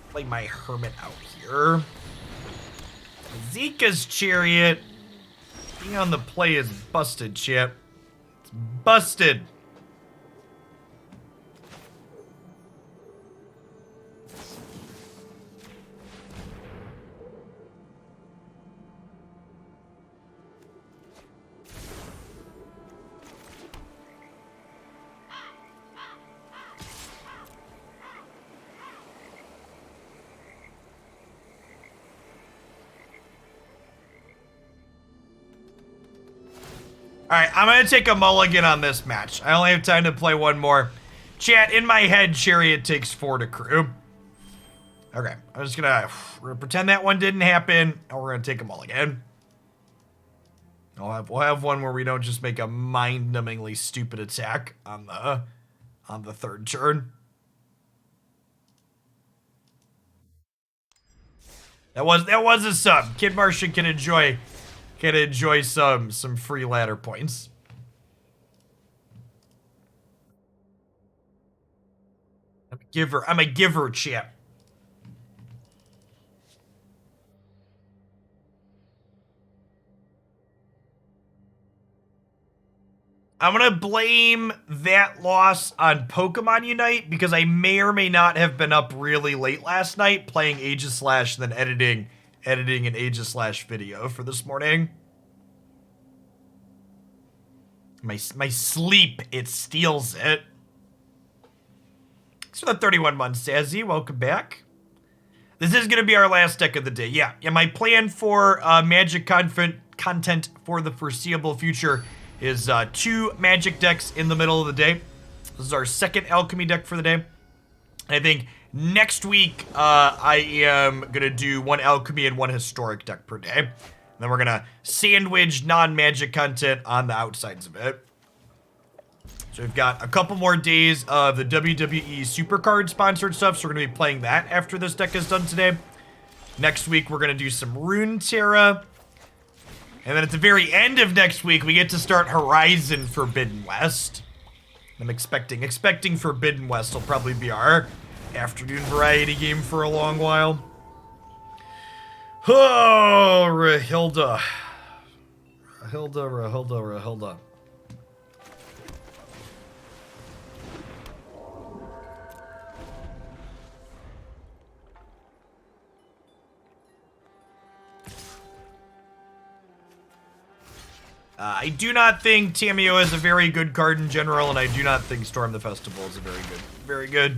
Play my Hermit out here. Zika's Chariot. Being on the play is busted, chip. It's busted. All right, I'm going to take a mulligan on this match. I only have time to play one more. Chat, in my head, Chariot takes 4 to crew. Okay, I'm just going to pretend that one didn't happen, and we're going to take a mulligan. We'll have one where we don't just make a mind-numbingly stupid attack on the third turn. That was a sub. Kid Martian can enjoy some free ladder points. I'm a giver, chap. I'm gonna blame that loss on Pokemon Unite because I may or may not have been up really late last night playing Aegislash and then editing an Aegislash video for this morning. My sleep, it steals it. Thanks for the 31 months, Sazzy. Welcome back. This is going to be our last deck of the day. Yeah, my plan for Magic content for the foreseeable future is 2 Magic decks in the middle of the day. This is our second Alchemy deck for the day. I think Next week, I am going to do 1 Alchemy and 1 Historic deck per day. And then we're going to sandwich non-magic content on the outsides of it. So we've got a couple more days of the WWE Supercard sponsored stuff, so we're going to be playing that after this deck is done today. Next week, we're going to do some Runeterra. And then at the very end of next week, we get to start Horizon Forbidden West. I'm expecting Forbidden West will probably be our afternoon variety game for a long while. Oh, Rahilda. Rahilda. I do not think Tamiyo is a very good card in general, and I do not think Storm the Festival is a very good.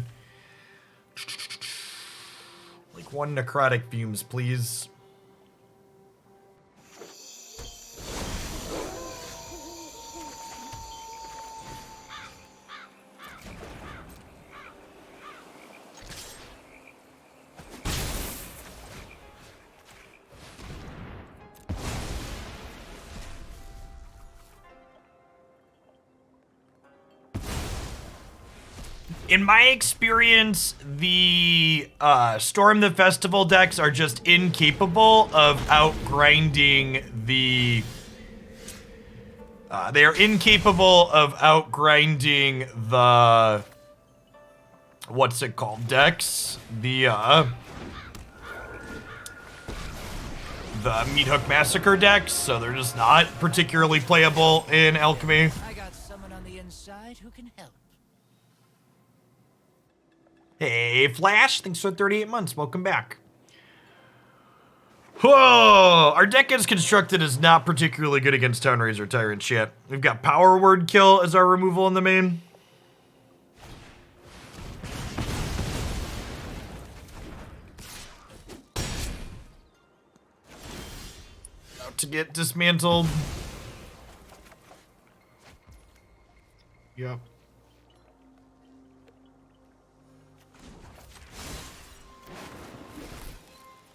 Like 1 Necrotic Fumes, please. In my experience, the Storm the Festival decks are just incapable of outgrinding the... they are incapable of outgrinding the... What's it called? Decks? The Meathook Massacre decks, so they're just not particularly playable in Alchemy. I got someone on the inside who can help. Hey, Flash, thanks for 38 months. Welcome back. Whoa, our deck as constructed is not particularly good against Townraiser Tyrant yet. We've got Power Word Kill as our removal in the main. About to get dismantled. Yep.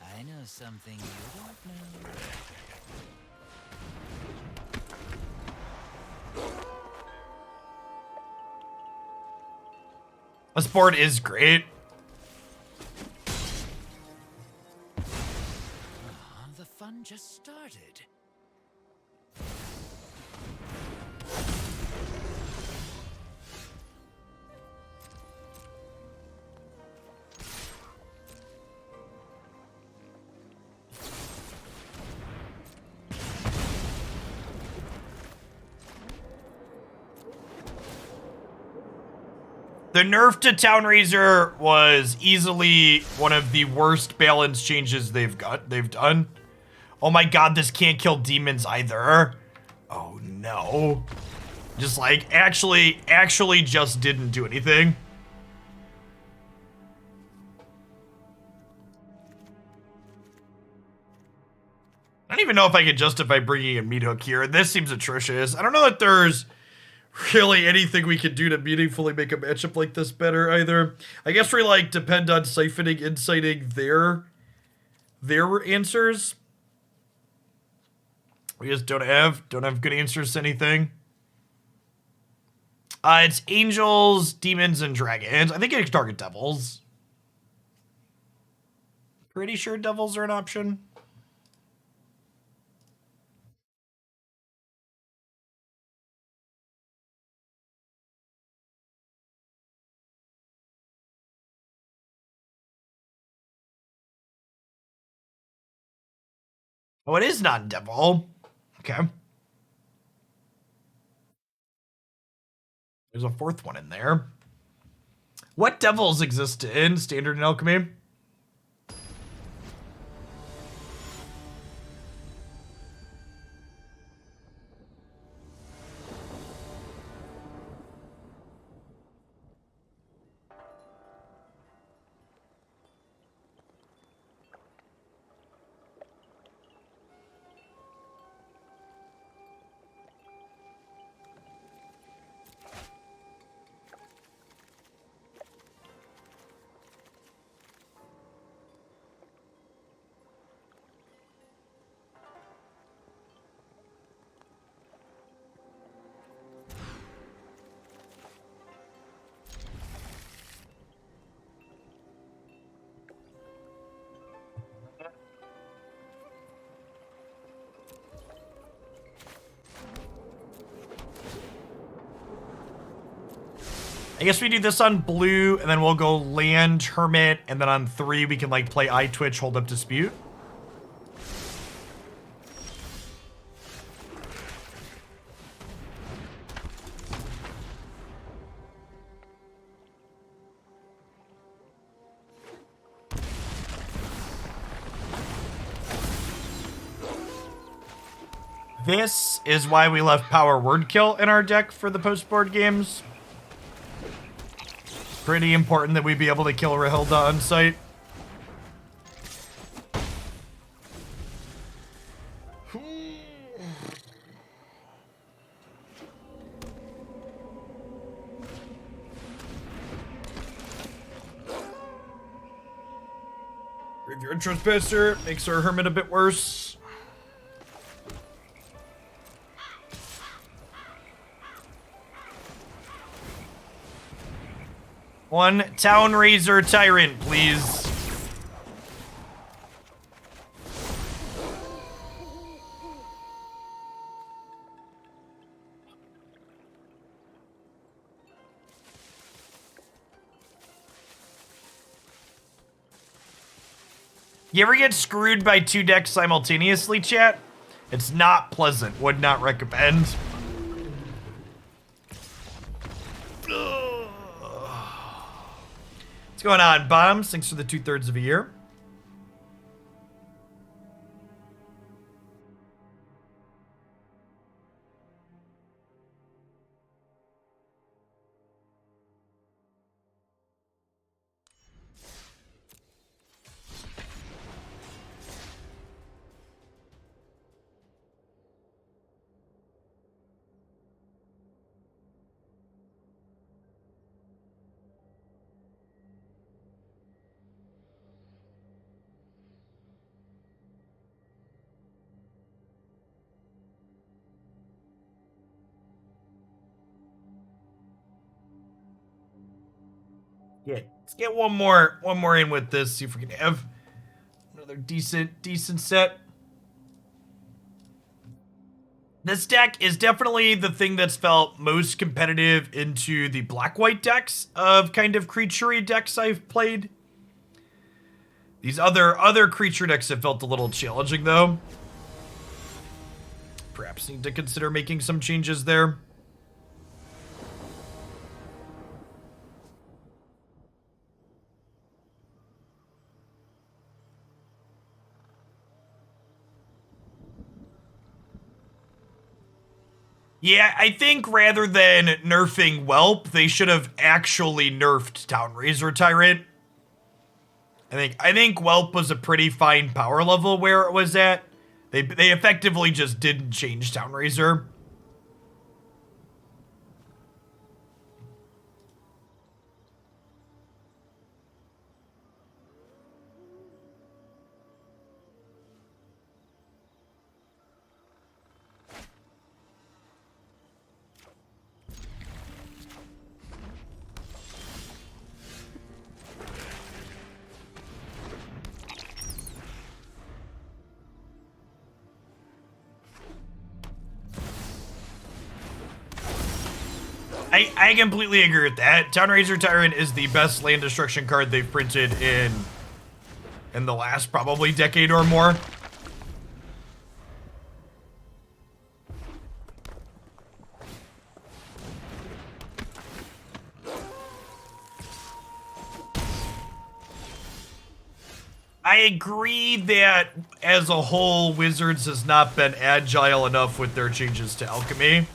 I know something you don't know. This board is great. The fun just started. The nerf to Townraiser was easily one of the worst balance changes they've done. Oh my god, this can't kill demons either. Oh no. Just like, actually just didn't do anything. I don't even know if I could justify bringing a Meathook here. This seems atrocious. I don't know that there's really anything we can do to meaningfully make a matchup like this better either. I guess we like depend on siphoning, inciting their answers. We just don't have good answers to anything. It's angels, demons, and dragons. I think it can target devils. Pretty sure devils are an option. Oh, it is non-devil. Okay. There's a 4th one in there. What devils exist in Standard and Alchemy? I guess we do this on blue, and then we'll go land, Hermit, and then on 3 we can like play Eyetwitch, hold up Dispute. This is why we left Power Wordkill in our deck for the post-board games. Pretty important that we be able to kill Rahilda on sight. Graveyard Trespasser makes our Hermit a bit worse. One Town Razor Tyrant, please. You ever get screwed by 2 decks simultaneously, chat? It's not pleasant. Would not recommend. What's going on, Bombs? Thanks for the 2/3 of a year. Yeah, let's get one more in with this. See if we can have another decent set. This deck is definitely the thing that's felt most competitive into the black-white decks of kind of creature-y decks I've played. These other creature decks have felt a little challenging, though. Perhaps need to consider making some changes there. Yeah, I think rather than nerfing Whelp, they should have actually nerfed Town Razor Tyrant. I think Whelp was a pretty fine power level where it was at. They effectively just didn't change Town Razor. I completely agree with that. Town Razor Tyrant is the best land destruction card they've printed in the last probably decade or more. I agree that as a whole, Wizards has not been agile enough with their changes to Alchemy.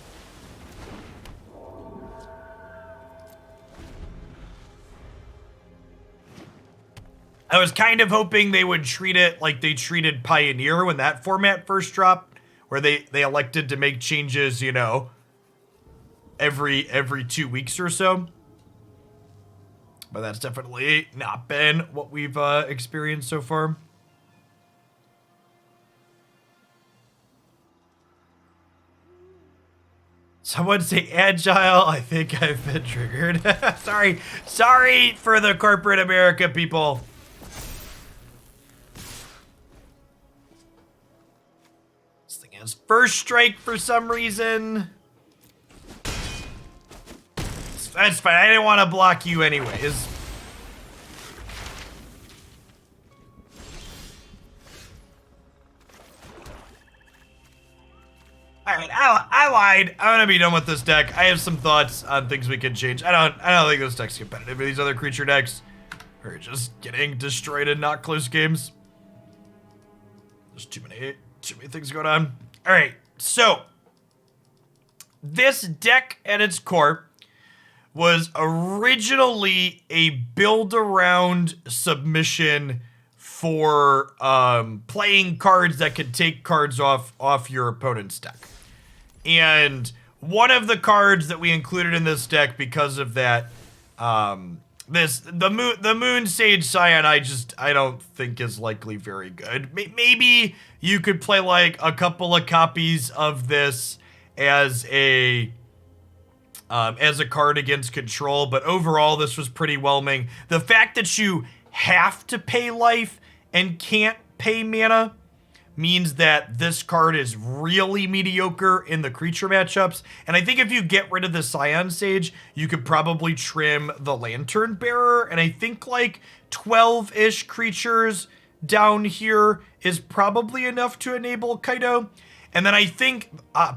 I was kind of hoping they would treat it like they treated Pioneer when that format first dropped, where they elected to make changes, you know, every 2 weeks or so. But that's definitely not been what we've experienced so far. Someone say agile. I think I've been triggered. Sorry for the corporate America people. This thing has first strike for some reason. That's fine. I didn't want to block you anyways. Alright, I lied. I'm gonna be done with this deck. I have some thoughts on things we can change. I don't think this deck's competitive. These other creature decks are just getting destroyed in not close games. There's too many things going on. Alright, so this deck at its core was originally a build-around submission for playing cards that could take cards off your opponent's deck. And one of the cards that we included in this deck because of that, the Moon Sage Scion, I don't think is likely very good. Maybe you could play like a couple of copies of this as a card against control, but overall this was pretty whelming. The fact that you have to pay life and can't pay mana means that this card is really mediocre in the creature matchups. And I think if you get rid of the Scion Sage, you could probably trim the Lantern Bearer. And I think like 12-ish creatures down here is probably enough to enable Kaito. And then I think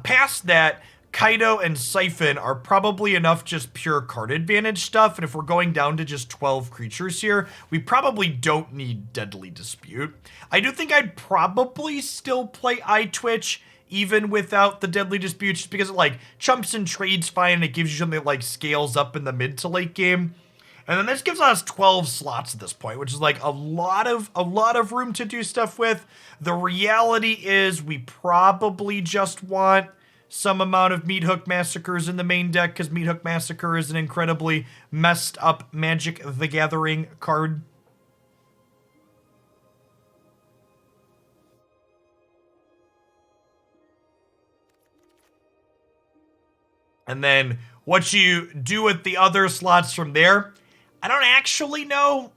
past that, Kaito and Siphon are probably enough just pure card advantage stuff, and if we're going down to just 12 creatures here, we probably don't need Deadly Dispute. I do think I'd probably still play Eyetwitch even without the Deadly Dispute, just because it like chumps and trades fine, and it gives you something that like scales up in the mid to late game. And then this gives us 12 slots at this point, which is like a lot of room to do stuff with. The reality is we probably just want some amount of Meathook Massacres in the main deck, because Meathook Massacre is an incredibly messed up Magic the Gathering card. And then what you do with the other slots from there, I don't actually know.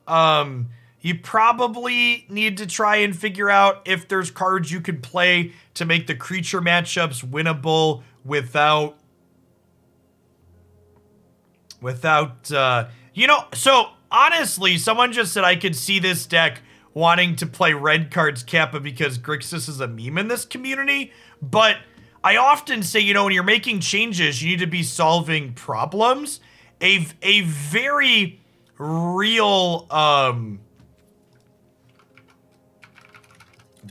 You probably need to try and figure out if there's cards you could play to make the creature matchups winnable without, so honestly, someone just said I could see this deck wanting to play red cards Kappa because Grixis is a meme in this community, but I often say, when you're making changes, you need to be solving problems. A very real,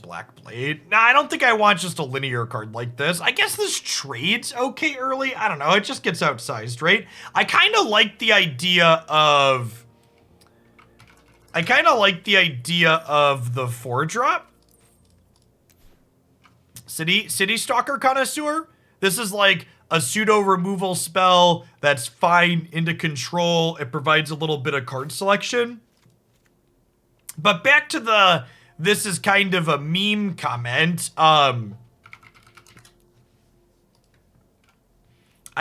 Black Blade. Nah, I don't think I want just a linear card like this. I guess this trades okay early. I don't know. It just gets outsized, right? I kind of like the idea of the 4-drop. City Stalker Connoisseur. This is like a pseudo removal spell that's fine into control. It provides a little bit of card selection. But back to this is kind of a meme comment. I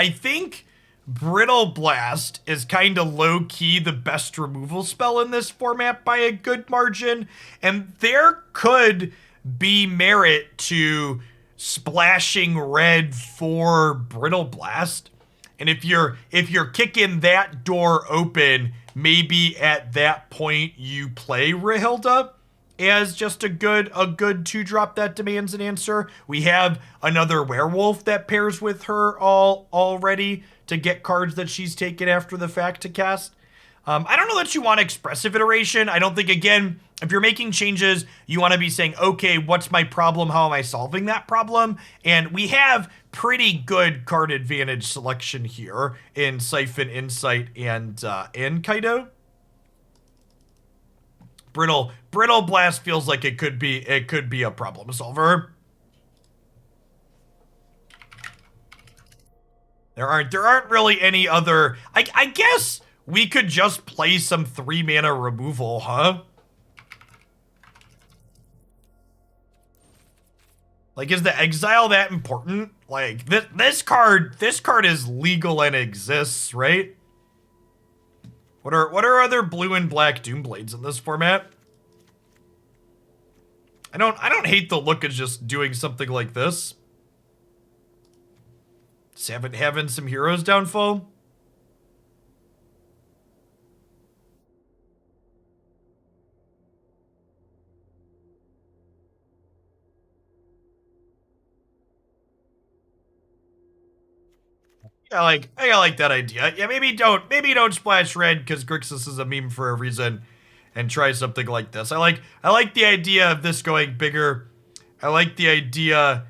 think Brittle Blast is kind of low-key the best removal spell in this format by a good margin, and there could be merit to splashing red for Brittle Blast. And if you're kicking that door open, maybe at that point you play Rahilda as just a good 2-drop that demands an answer. We have another werewolf that pairs with her already to get cards that she's taken after the fact to cast. I don't know that you want expressive iteration. I don't think, again, if you're making changes, you want to be saying, okay, what's my problem? How am I solving that problem? And we have pretty good card advantage selection here in Siphon Insight and Kaito. Brittle Blast feels like it could be a problem solver. There aren't really any other. I guess we could just play some 3-mana removal, huh? Like, is the exile that important? Like, this card is legal and exists, right? What are other blue and black Doomblades in this format? I don't hate the look of just doing something like this. Just having some heroes downfall. I like that idea. Yeah, maybe don't splash red because Grixis is a meme for a reason, and try something like this. I like the idea of this going bigger. I like the idea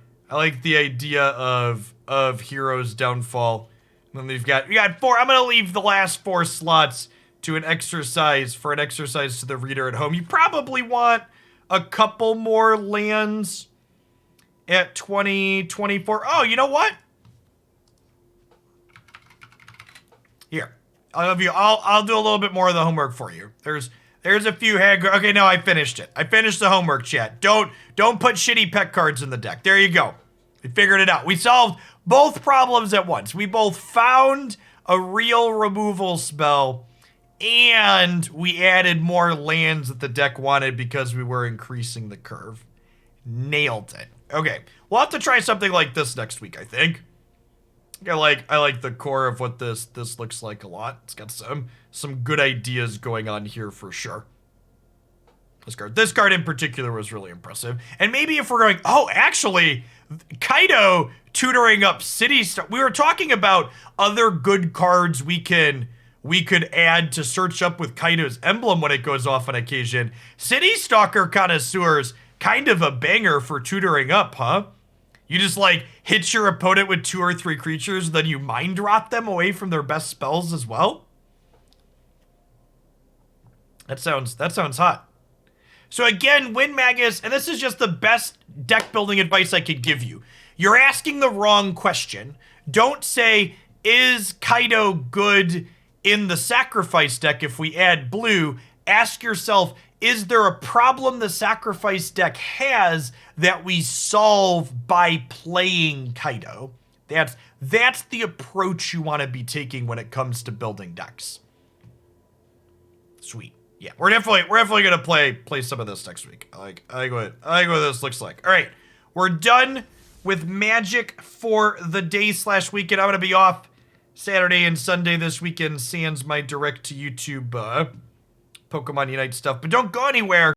of Hero's Downfall. And then we got 4. I'm gonna leave the last 4 slots to an exercise to the reader at home. You probably want a couple more lands at 2024. Oh, you know what? Here, I'll do a little bit more of the homework for you. There's a few okay, no, I finished it. I finished the homework, chat. Don't put shitty pet cards in the deck. There you go. We figured it out. We solved both problems at once. We both found a real removal spell, and we added more lands that the deck wanted because we were increasing the curve. Nailed it. Okay, we'll have to try something like this next week, I think. I like the core of what this looks like a lot. It's got some good ideas going on here for sure. This card in particular was really impressive. And maybe if we're going, oh, actually, Kaito tutoring up City Star. We were talking about other good cards we could add to search up with Kaito's emblem when it goes off on occasion. City Stalker Connoisseurs, kind of a banger for tutoring up, huh? You just like hit your opponent with 2 or 3 creatures, then you mind drop them away from their best spells as well. That sounds hot. So again, Win Magus, and this is just the best deck building advice I could give you. You're asking the wrong question. Don't say, is Kaito good in the sacrifice deck if we add blue? Ask yourself, is there a problem the sacrifice deck has that we solve by playing Kaito? That's the approach you want to be taking when it comes to building decks. Sweet. Yeah, we're definitely gonna play some of this next week. I like what this looks like. All right, we're done with Magic for the day/weekend. I'm gonna be off Saturday and Sunday this weekend. Sans my direct to YouTube Pokemon Unite stuff, but don't go anywhere.